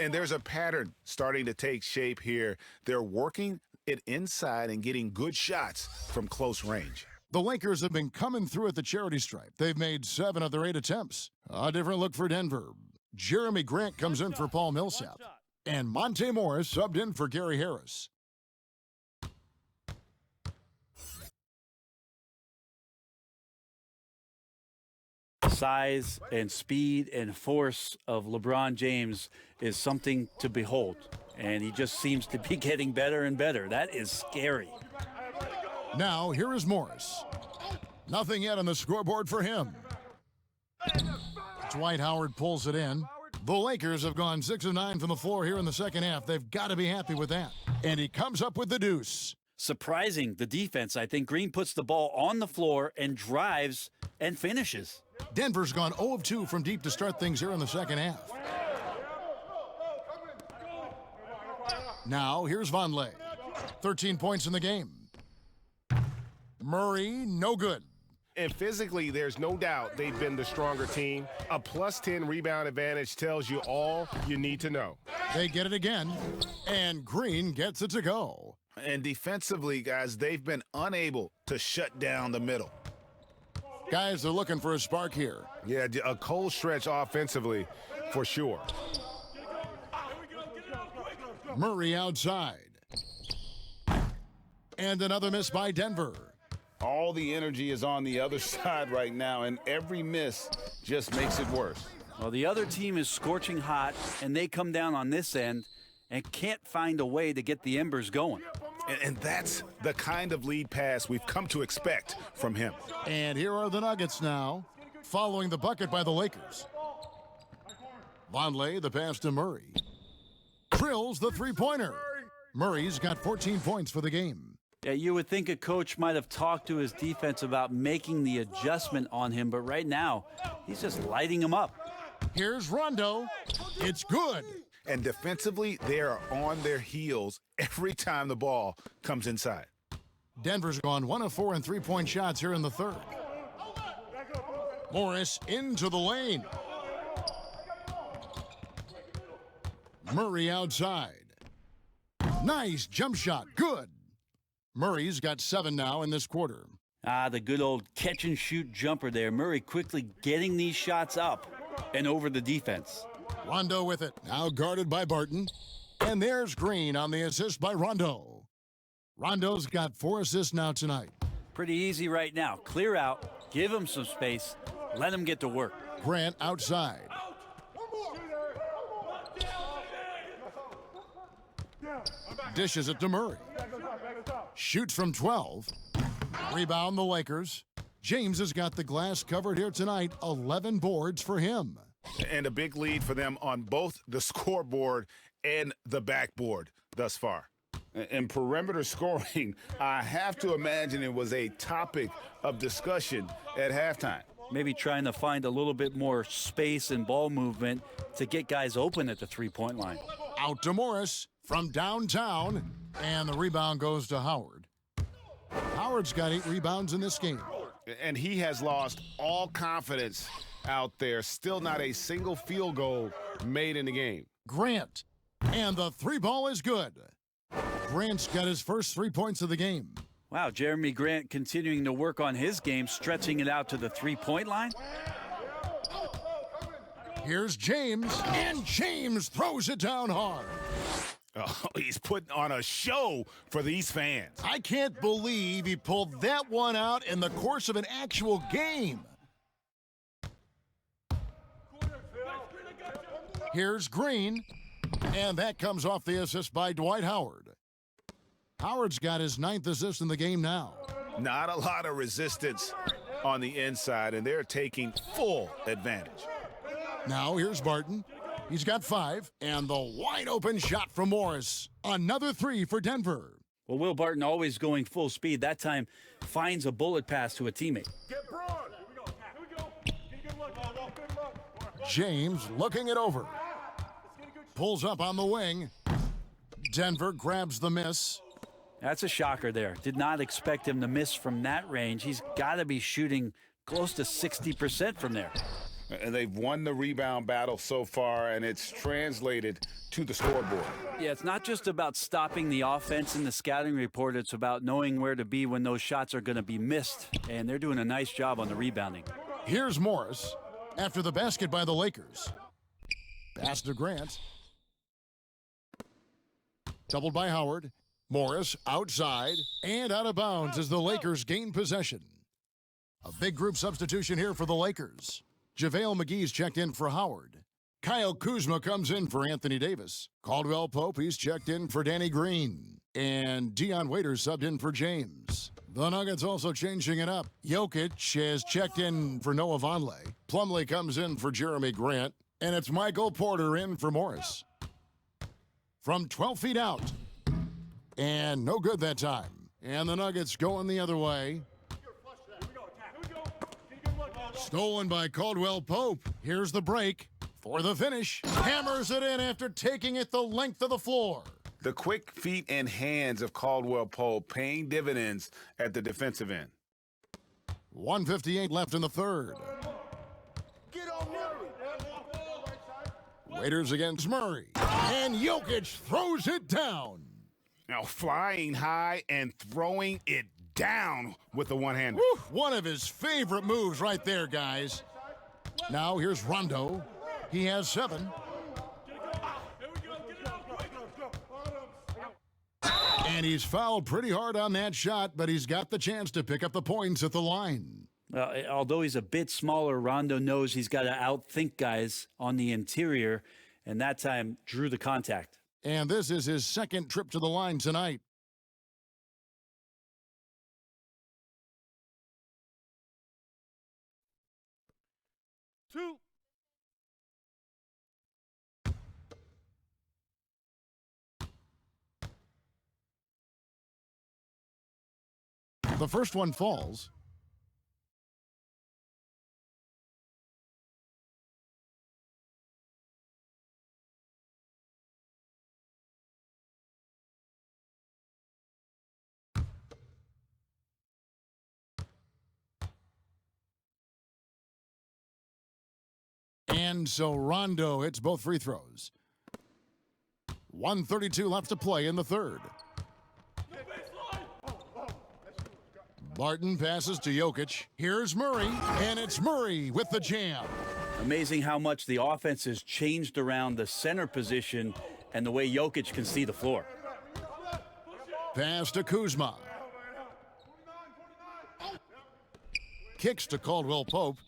And there's a pattern starting to take shape here. They're working it inside and getting good shots from close range. The Lakers have been coming through at the charity stripe. They've made 7 of their 8 attempts. A different look for Denver. Jeremy Grant comes in for Paul Millsap. And Monte Morris subbed in for Gary Harris. Size and speed and force of LeBron James is something to behold. And he just seems to be getting better and better. That is scary. Now, here is Morris. Nothing yet on the scoreboard for him. Dwight Howard pulls it in. The Lakers have gone 6 of 9 from the floor here in the second half. They've got to be happy with that. And he comes up with the deuce. Surprising, the defense. I think Green puts the ball on the floor and drives and finishes. Denver's gone 0 of 2 from deep to start things here in the second half. Now, here's Vonleh. 13 points in the game. Murray, no good. And physically, there's no doubt they've been the stronger team. A +10 rebound advantage tells you all you need to know. They get it again, and Green gets it to go. And defensively, guys, they've been unable to shut down the middle. Guys are looking for a spark here. Yeah, a cold stretch offensively for sure. Murray outside. And another miss by Denver. All the energy is on the other side right now, and every miss just makes it worse. Well, the other team is scorching hot, and they come down on this end and can't find a way to get the embers going. And that's the kind of lead pass we've come to expect from him. And here are the Nuggets now, following the bucket by the Lakers. Vonleh, the pass to Murray. Drills the three-pointer. Murray's got 14 points for the game. Yeah, you would think a coach might have talked to his defense about making the adjustment on him, but right now, he's just lighting him up. Here's Rondo. It's good. And defensively, they are on their heels every time the ball comes inside. Denver's gone 1 of 4 in three-point shots here in the third. Morris into the lane. Murray outside. Nice jump shot. Good. Murray's got 7 now in this quarter. The good old catch-and-shoot jumper there. Murray quickly getting these shots up and over the defense. Rondo with it, now guarded by Barton. And there's Green on the assist by Rondo. Rondo's got 4 assists now tonight. Pretty easy right now. Clear out, give him some space, let him get to work. Grant outside. Dishes it to Murray. Shoots from 12. Rebound the Lakers. James has got the glass covered here tonight. 11 boards for him. And a big lead for them on both the scoreboard and the backboard thus far. And perimeter scoring, I have to imagine it was a topic of discussion at halftime. Maybe trying to find a little bit more space and ball movement to get guys open at the three-point line. Out to Morris from downtown, and the rebound goes to Howard. Howard's got 8 rebounds in this game. And he has lost all confidence out there. Still not a single field goal made in the game. Grant, and the 3-ball is good. Grant's got his first 3 points of the game. Wow, Jeremy Grant continuing to work on his game, stretching it out to the three-point line. Here's James, and James throws it down hard. Oh, he's putting on a show for these fans. I can't believe he pulled that one out in the course of an actual game. Here's Green, and that comes off the assist by Dwight Howard. Howard's got his 9th assist in the game now. Not a lot of resistance on the inside, and they're taking full advantage. Now here's Barton. He's got 5, and the wide-open shot from Morris. Another 3 for Denver. Well, Will Barton always going full speed. That time finds a bullet pass to a teammate. Get broad. Here we go. Here we go. Get a good look. Good look. James looking it over. Pulls up on the wing. Denver grabs the miss. That's a shocker there. Did not expect him to miss from that range. He's got to be shooting close to 60% from there. And they've won the rebound battle so far, and it's translated to the scoreboard. Yeah, it's not just about stopping the offense in the scouting report. It's about knowing where to be when those shots are going to be missed. And they're doing a nice job on the rebounding. Here's Morris after the basket by the Lakers. Pass to Grant. Doubled by Howard. Morris outside and out of bounds as the Lakers gain possession. A big group substitution here for the Lakers. JaVale McGee's checked in for Howard. Kyle Kuzma comes in for Anthony Davis. Caldwell Pope, he's checked in for Danny Green. And Dion Waiters subbed in for James. The Nuggets also changing it up. Jokic has checked in for Noah Vonleh. Plumlee comes in for Jeremy Grant. And it's Michael Porter in for Morris. From 12 feet out. And no good that time. And the Nuggets going the other way. Stolen by Caldwell Pope. Here's the break for the finish. Hammers it in after taking it the length of the floor. The quick feet and hands of Caldwell Pope paying dividends at the defensive end. 1:58 left in the third. Waiters against Murray. And Jokic throws it down. Now flying high and throwing it down with the one-hander. One of his favorite moves right there, guys. Now here's Rondo. He has 7. And he's fouled pretty hard on that shot, but he's got the chance to pick up the points at the line. Although he's a bit smaller, Rondo knows he's got to outthink guys on the interior, and that time drew the contact. And this is his second trip to the line tonight. The first one falls. And so Rondo hits both free throws. 1:32 left to play in the third. Barton passes to Jokic. Here's Murray, and it's Murray with the jam. Amazing how much the offense has changed around the center position and the way Jokic can see the floor. Pass to Kuzma. Kicks to Caldwell Pope.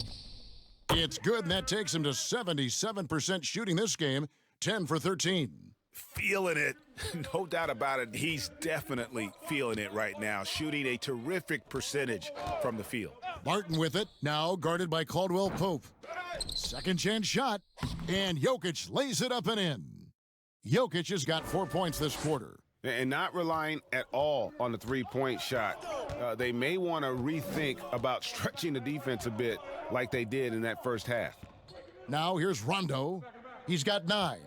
It's good, and that takes him to 77% shooting this game, 10 for 13. Feeling it, no doubt about it. He's definitely feeling it right now, shooting a terrific percentage from the field. Barton with it, now guarded by Caldwell Pope. Second chance shot, and Jokic lays it up and in. Jokic has got 4 points this quarter. And not relying at all on the three-point shot. They may want to rethink about stretching the defense a bit like they did in that first half. Now here's Rondo. He's got 9.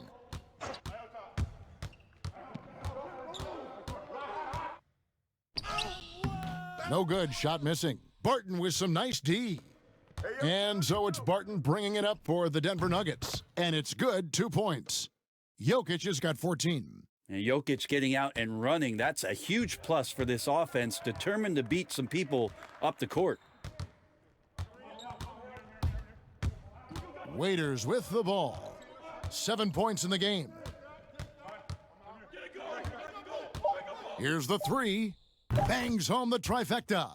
No good, shot missing. Barton with some nice D. And so it's Barton bringing it up for the Denver Nuggets. And it's good, 2 points. Jokic has got 14. And Jokic getting out and running, that's a huge plus for this offense, determined to beat some people up the court. Waiters with the ball. 7 points in the game. Here's the 3. Bangs home the trifecta.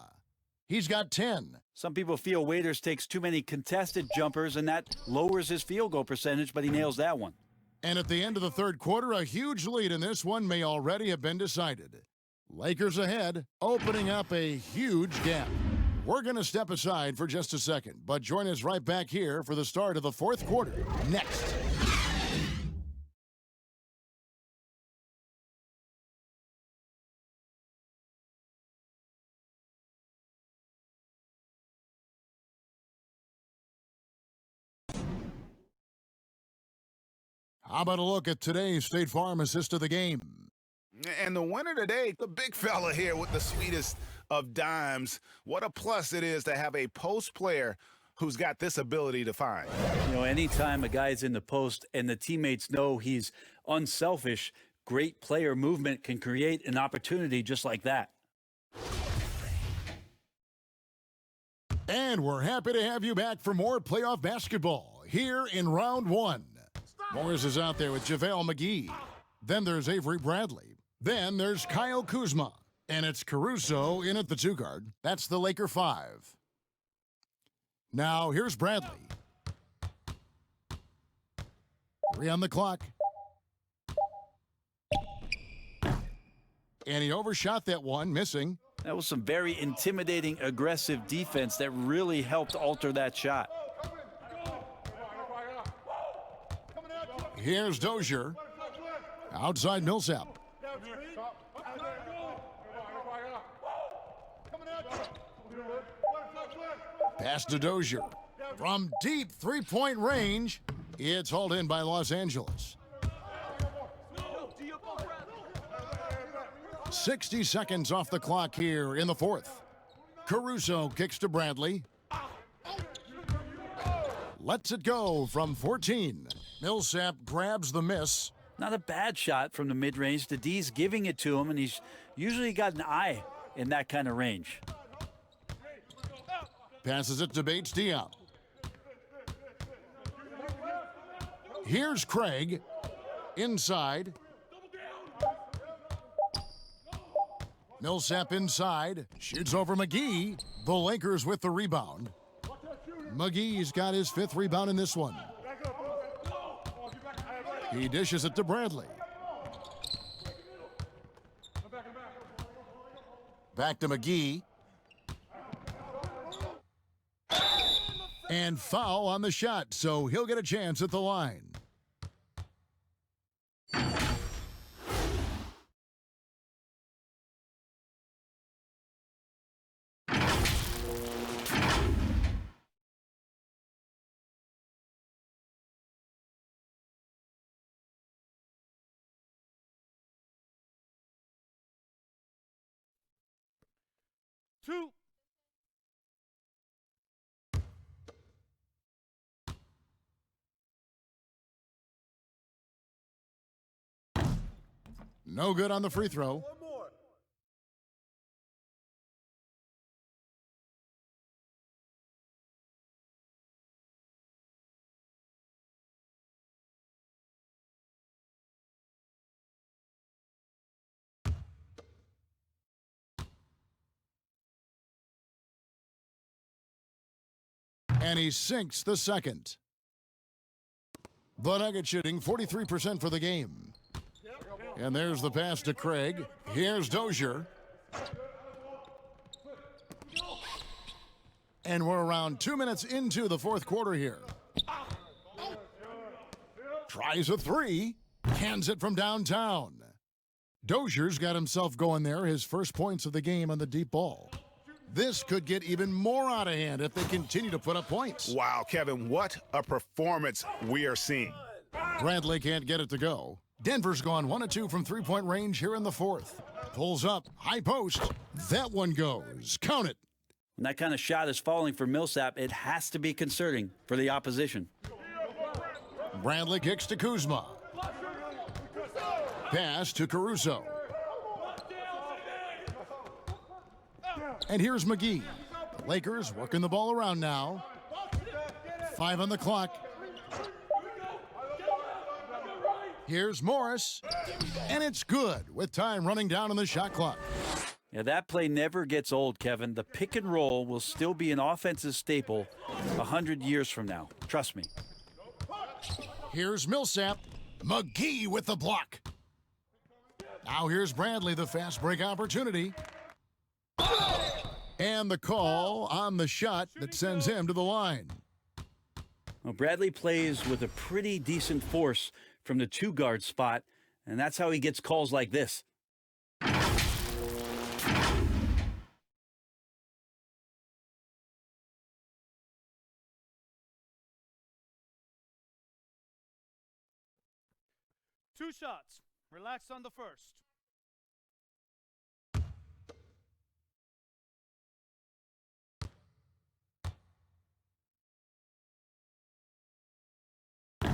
He's got 10. Some people feel Waiters takes too many contested jumpers, and that lowers his field goal percentage, but he nails that one. And at the end of the third quarter, a huge lead in this one may already have been decided. Lakers ahead, opening up a huge gap. We're going to step aside for just a second, but join us right back here for the start of the fourth quarter. Next. How about a look at today's State Farm assist of the game? And the winner today, the big fella here with the sweetest of dimes. What a plus it is to have a post player who's got this ability to find. You know, anytime a guy's in the post and the teammates know he's unselfish, great player movement can create an opportunity just like that. And we're happy to have you back for more playoff basketball here in round one. Morris is out there with JaVale McGee. Then there's Avery Bradley. Then there's Kyle Kuzma. And it's Caruso in at the 2 guard. That's the Laker 5. Now here's Bradley. 3 on the clock. And he overshot that one, missing. That was some very intimidating, aggressive defense that really helped alter that shot. Here's Dozier. Outside Millsap. Pass to Dozier. From deep three-point range, it's hauled in by Los Angeles. 60 seconds off the clock here in the fourth. Caruso kicks to Bradley. Lets it go from 14. Millsap grabs the miss. Not a bad shot from the mid-range. The D's giving it to him, and he's usually got an eye in that kind of range. Passes it to Bates-Diop. Here's Craig. Inside. Millsap inside. Shoots over McGee. The Lakers with the rebound. McGee's got his 5th rebound in this one. He dishes it to Bradley. Back to McGee. And foul on the shot, so he'll get a chance at the line. Two. No good on the free throw. And he sinks the second. The Nuggets shooting 43% for the game. And there's the pass to Craig. Here's Dozier. And we're around 2 minutes into the fourth quarter here. Tries a 3. Cans it from downtown. Dozier's got himself going there. His first points of the game on the deep ball. This could get even more out of hand if they continue to put up points. Wow, Kevin, what a performance we are seeing. Bradley can't get it to go. Denver's gone 1 of 2 from three-point range here in the fourth. Pulls up, high post. That one goes. Count it. When that kind of shot is falling for Millsap, it has to be concerning for the opposition. Bradley kicks to Kuzma. Pass to Caruso. And here's McGee. The Lakers working the ball around now. 5 on the clock. Here's Morris. And it's good with time running down on the shot clock. Yeah, that play never gets old, Kevin. The pick and roll will still be an offensive staple 100 years from now. Trust me. Here's Millsap. McGee with the block. Now here's Bradley, the fast break opportunity. And the call on the shot that sends him to the line. Well, Bradley plays with a pretty decent force from the 2-guard spot, and that's how he gets calls like this. Two shots. Relax on the first.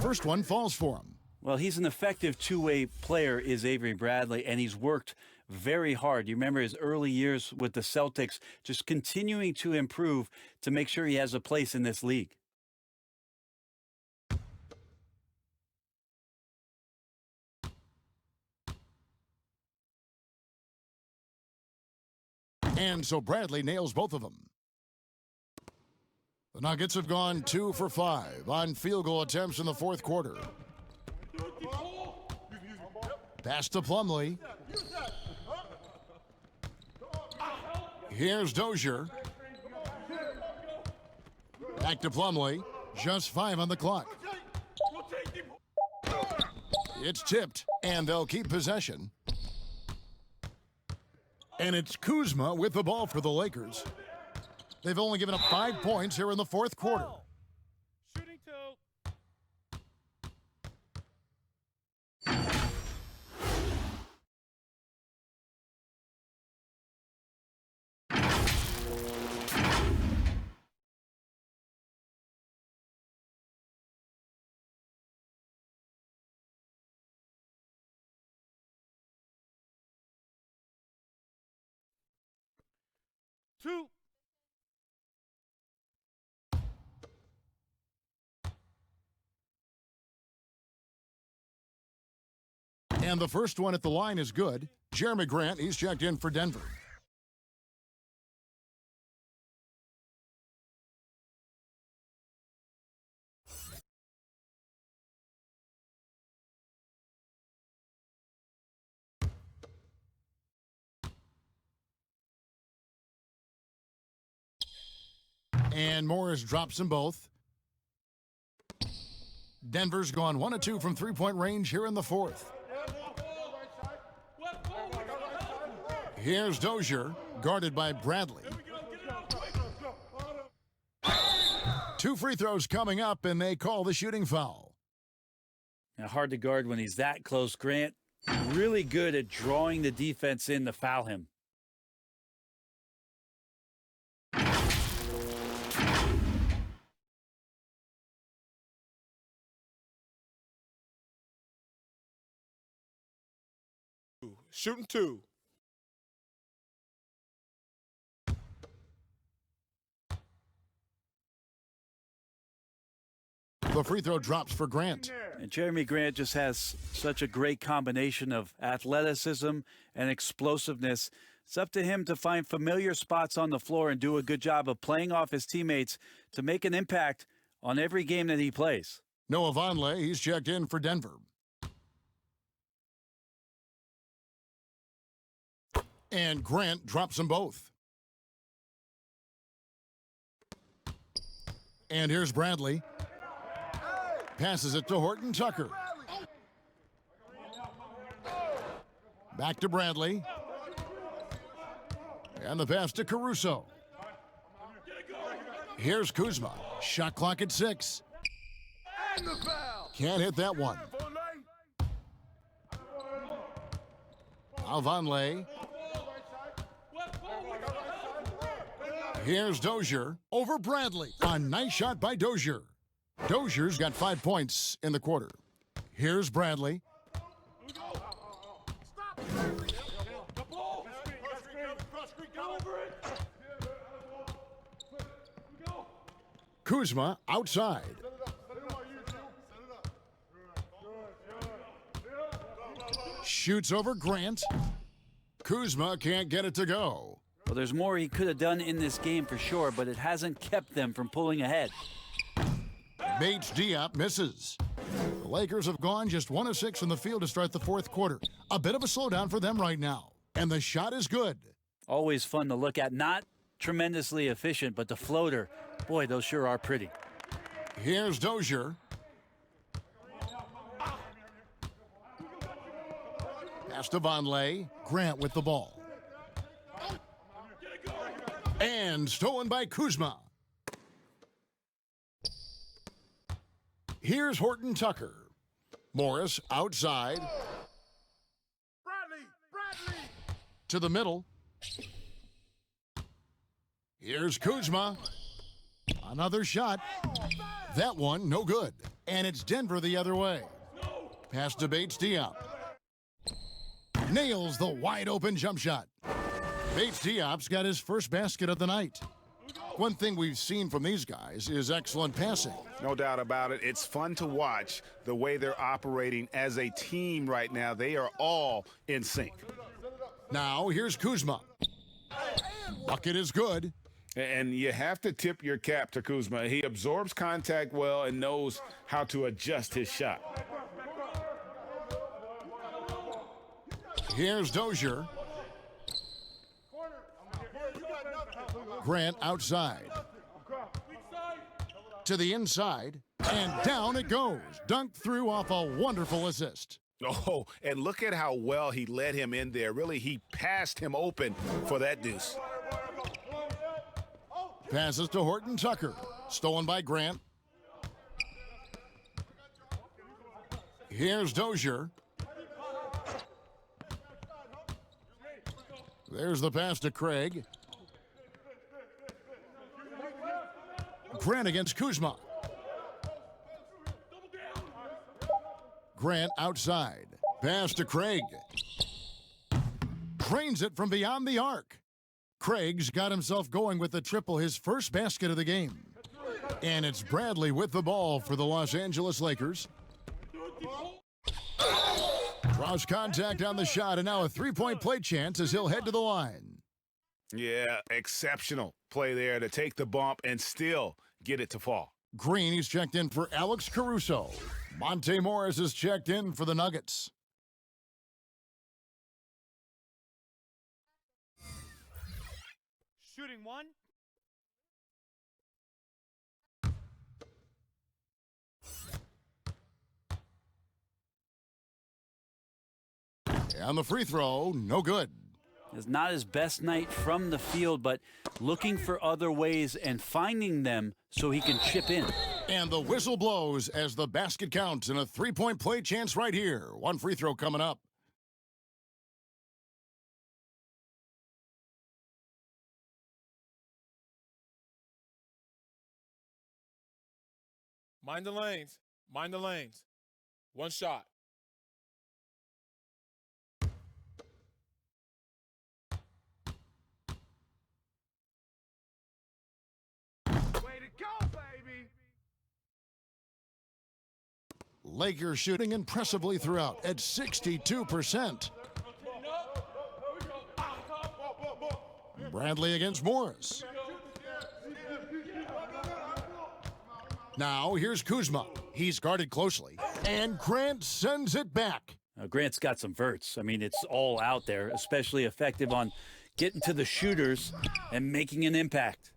First one falls for him. Well, he's an effective two-way player, is Avery Bradley, and he's worked very hard. You remember his early years with the Celtics, just continuing to improve to make sure he has a place in this league. And so Bradley nails both of them. The Nuggets have gone 2 for 5 on field goal attempts in the fourth quarter. Pass to Plumlee. Here's Dozier. Back to Plumlee. Just 5 on the clock. It's tipped, and they'll keep possession. And it's Kuzma with the ball for the Lakers. They've only given up 5 points here in the fourth quarter. Shooting 2. Two. And the first one at the line is good. Jeremy Grant, he's checked in for Denver. And Morris drops them both. Denver's gone 1 of 2 from three-point range here in the fourth. Here's Dozier, guarded by Bradley. 2 free throws coming up, and they call the shooting foul. Now, hard to guard when he's that close. Grant, really good at drawing the defense in to foul him. Shooting 2. The free throw drops for Grant. And Jeremy Grant just has such a great combination of athleticism and explosiveness. It's up to him to find familiar spots on the floor and do a good job of playing off his teammates to make an impact on every game that he plays. Noah Vonleh, he's checked in for Denver. And Grant drops them both. And here's Bradley. Passes it to Horton Tucker. Back to Bradley. And the pass to Caruso. Here's Kuzma. Shot clock at 6. Can't hit that one. Vonleh. Here's Dozier over Bradley. A nice shot by Dozier. Dozier's got 5 points in the quarter. Here's Bradley. Kuzma outside. Shoots over Grant. Kuzma can't get it to go. Well, there's more he could have done in this game for sure, but it hasn't kept them from pulling ahead. Bates Diop misses. The Lakers have gone just 1 of 6 in the field to start the fourth quarter. A bit of a slowdown for them right now. And the shot is good. Always fun to look at. Not tremendously efficient, but the floater, boy, those sure are pretty. Here's Dozier. Pass to Vonleh. Grant with the ball. And stolen by Kuzma. Here's Horton Tucker. Morris outside. Bradley! To the middle. Here's Kuzma. Another shot. That one, no good. And it's Denver the other way. Pass to Bates Diop. Nails the wide open jump shot. Bates Diop's got his first basket of the night. One thing we've seen from these guys is excellent passing. No doubt about it. It's fun to watch the way they're operating as a team right now. They are all in sync. Now here's Kuzma. Bucket is good. And you have to tip your cap to Kuzma. He absorbs contact well and knows how to adjust his shot. Here's Dozier. Grant outside. To the inside. And down it goes. Dunked through off a wonderful assist. Oh, and look at how well he led him in there. Really, he passed him open for that deuce. Passes to Horton Tucker. Stolen by Grant. Here's Dozier. There's the pass to Craig. Grant against Kuzma. Grant outside. Pass to Craig. Drains it from beyond the arc. Craig's got himself going with the triple, his first basket of the game. And it's Bradley with the ball for the Los Angeles Lakers. Draws contact on the shot, and now a three-point play chance as he'll head to the line. Yeah, exceptional play there to take the bump and still get it to fall. Green, he's checked in for Alex Caruso. Monte Morris is checked in for the Nuggets. Shooting one. And the free throw, no good. It's not his best night from the field, but looking for other ways and finding them so he can chip in. And the whistle blows as the basket counts and a three-point play chance right here. One free throw coming up. Mind the lanes. Mind the lanes. One shot. Way to go, baby! Lakers shooting impressively throughout at 62%. Bradley against Morris. Now here's Kuzma. He's guarded closely. And Grant sends it back. Grant's got some verts. I mean, it's all out there, especially effective on getting to the shooters and making an impact.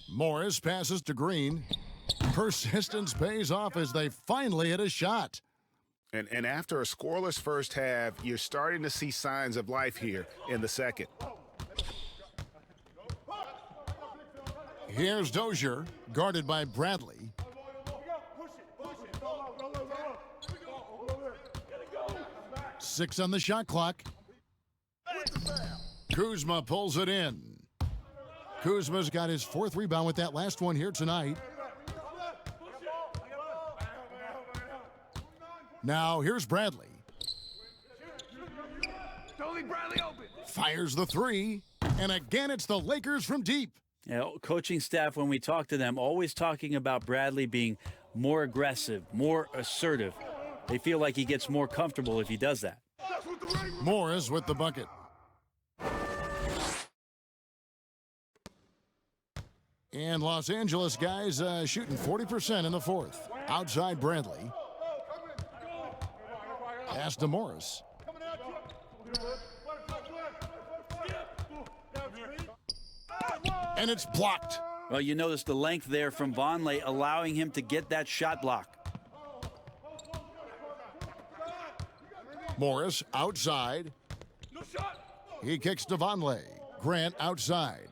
Morris passes to Green. Persistence pays off as they finally hit a shot. And after a scoreless first half, you're starting to see signs of life here in the second. Here's Dozier, guarded by Bradley. Six on the shot clock. Kuzma pulls it in. Kuzma's got his fourth rebound with that last one here tonight. Now here's Bradley. Don't leave Bradley open. Fires the three. And again, it's the Lakers from deep. You know, coaching staff, when we talk to them, always talking about Bradley being more aggressive, more assertive. They feel like he gets more comfortable if he does that. Morris with the bucket. And Los Angeles guys shooting 40% in the fourth. Outside Bradley. Pass to Morris. And it's blocked. Well, you notice the length there from Vonleh, allowing him to get that shot block. Morris outside. He kicks to Vonleh. Grant outside.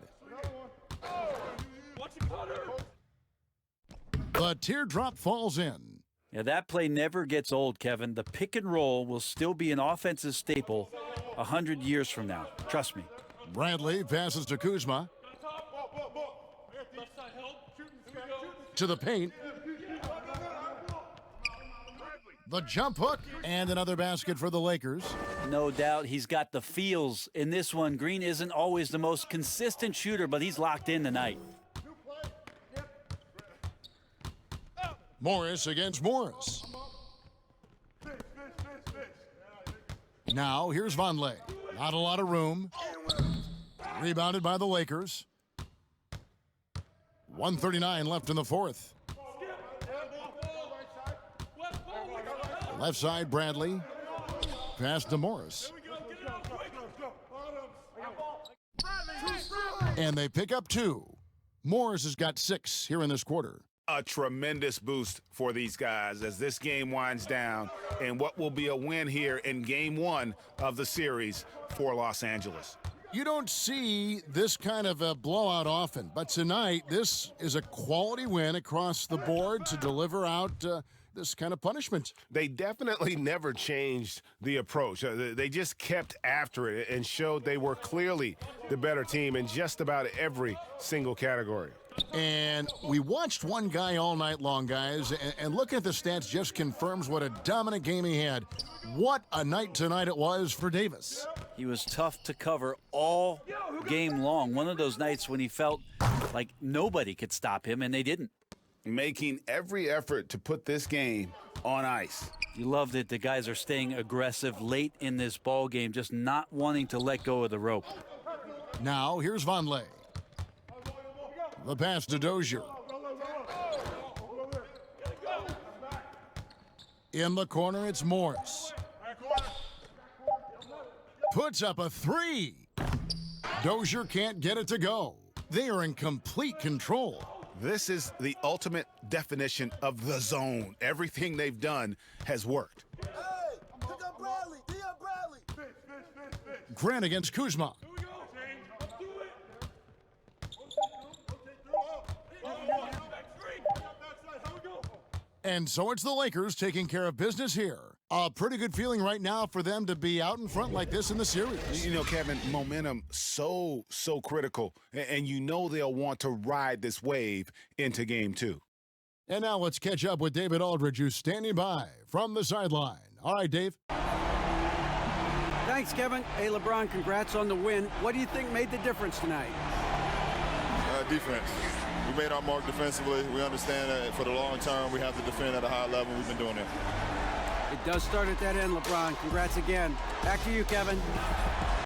The teardrop falls in. Yeah, that play never gets old, Kevin. The pick and roll will still be an offensive staple 100 years from now. Trust me. Bradley passes to Kuzma. To the paint. The jump hook and another basket for the Lakers. No doubt he's got the feels in this one. Green isn't always the most consistent shooter, but he's locked in tonight. Morris against Morris. Now here's Vonleh. Not a lot of room. Rebounded by the Lakers. 1:39 left in the fourth. Left side, Bradley. Pass to Morris. And they pick up 2. Morris has got 6 here in this quarter. A tremendous boost for these guys as this game winds down and what will be a win here in game 1 of the series for Los Angeles. You don't see this kind of a blowout often, but tonight this is a quality win across the board to deliver out this kind of punishment. They definitely never changed the approach. They just kept after it and showed they were clearly the better team in just about every single category. And we watched one guy all night long, guys, and looking at the stats just confirms what a dominant game he had. What a night tonight it was for Davis. He was tough to cover all game long. One of those nights when he felt like nobody could stop him, and they didn't. Making every effort to put this game on ice. You loved it. The guys are staying aggressive late in this ball game, just not wanting to let go of the rope. Now here's Vonleh. The pass to Dozier. In the corner, it's Morris. Puts up a 3. Dozier can't get it to go. They are in complete control. This is the ultimate definition of the zone. Everything they've done has worked. Grant against Kuzma. And so it's the Lakers taking care of business here. A pretty good feeling right now for them to be out in front like this in the series. You know, Kevin, momentum so critical. And you know they'll want to ride this wave into game 2. And now let's catch up with David Aldridge, who's standing by from the sideline. All right, Dave. Thanks, Kevin. Hey, LeBron, congrats on the win. What do you think made the difference tonight? Defense. We made our mark defensively. We understand that for the long term, we have to defend at a high level. We've been doing it. It does start at that end, LeBron. Congrats again. Back to you, Kevin.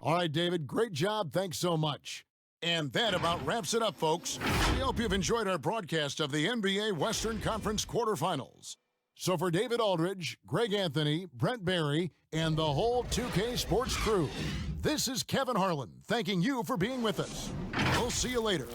All right, David. Great job. Thanks so much. And that about wraps it up, folks. We hope you've enjoyed our broadcast of the NBA Western Conference quarterfinals. So for David Aldridge, Greg Anthony, Brent Barry, and the whole 2K Sports crew, this is Kevin Harlan thanking you for being with us. We'll see you later.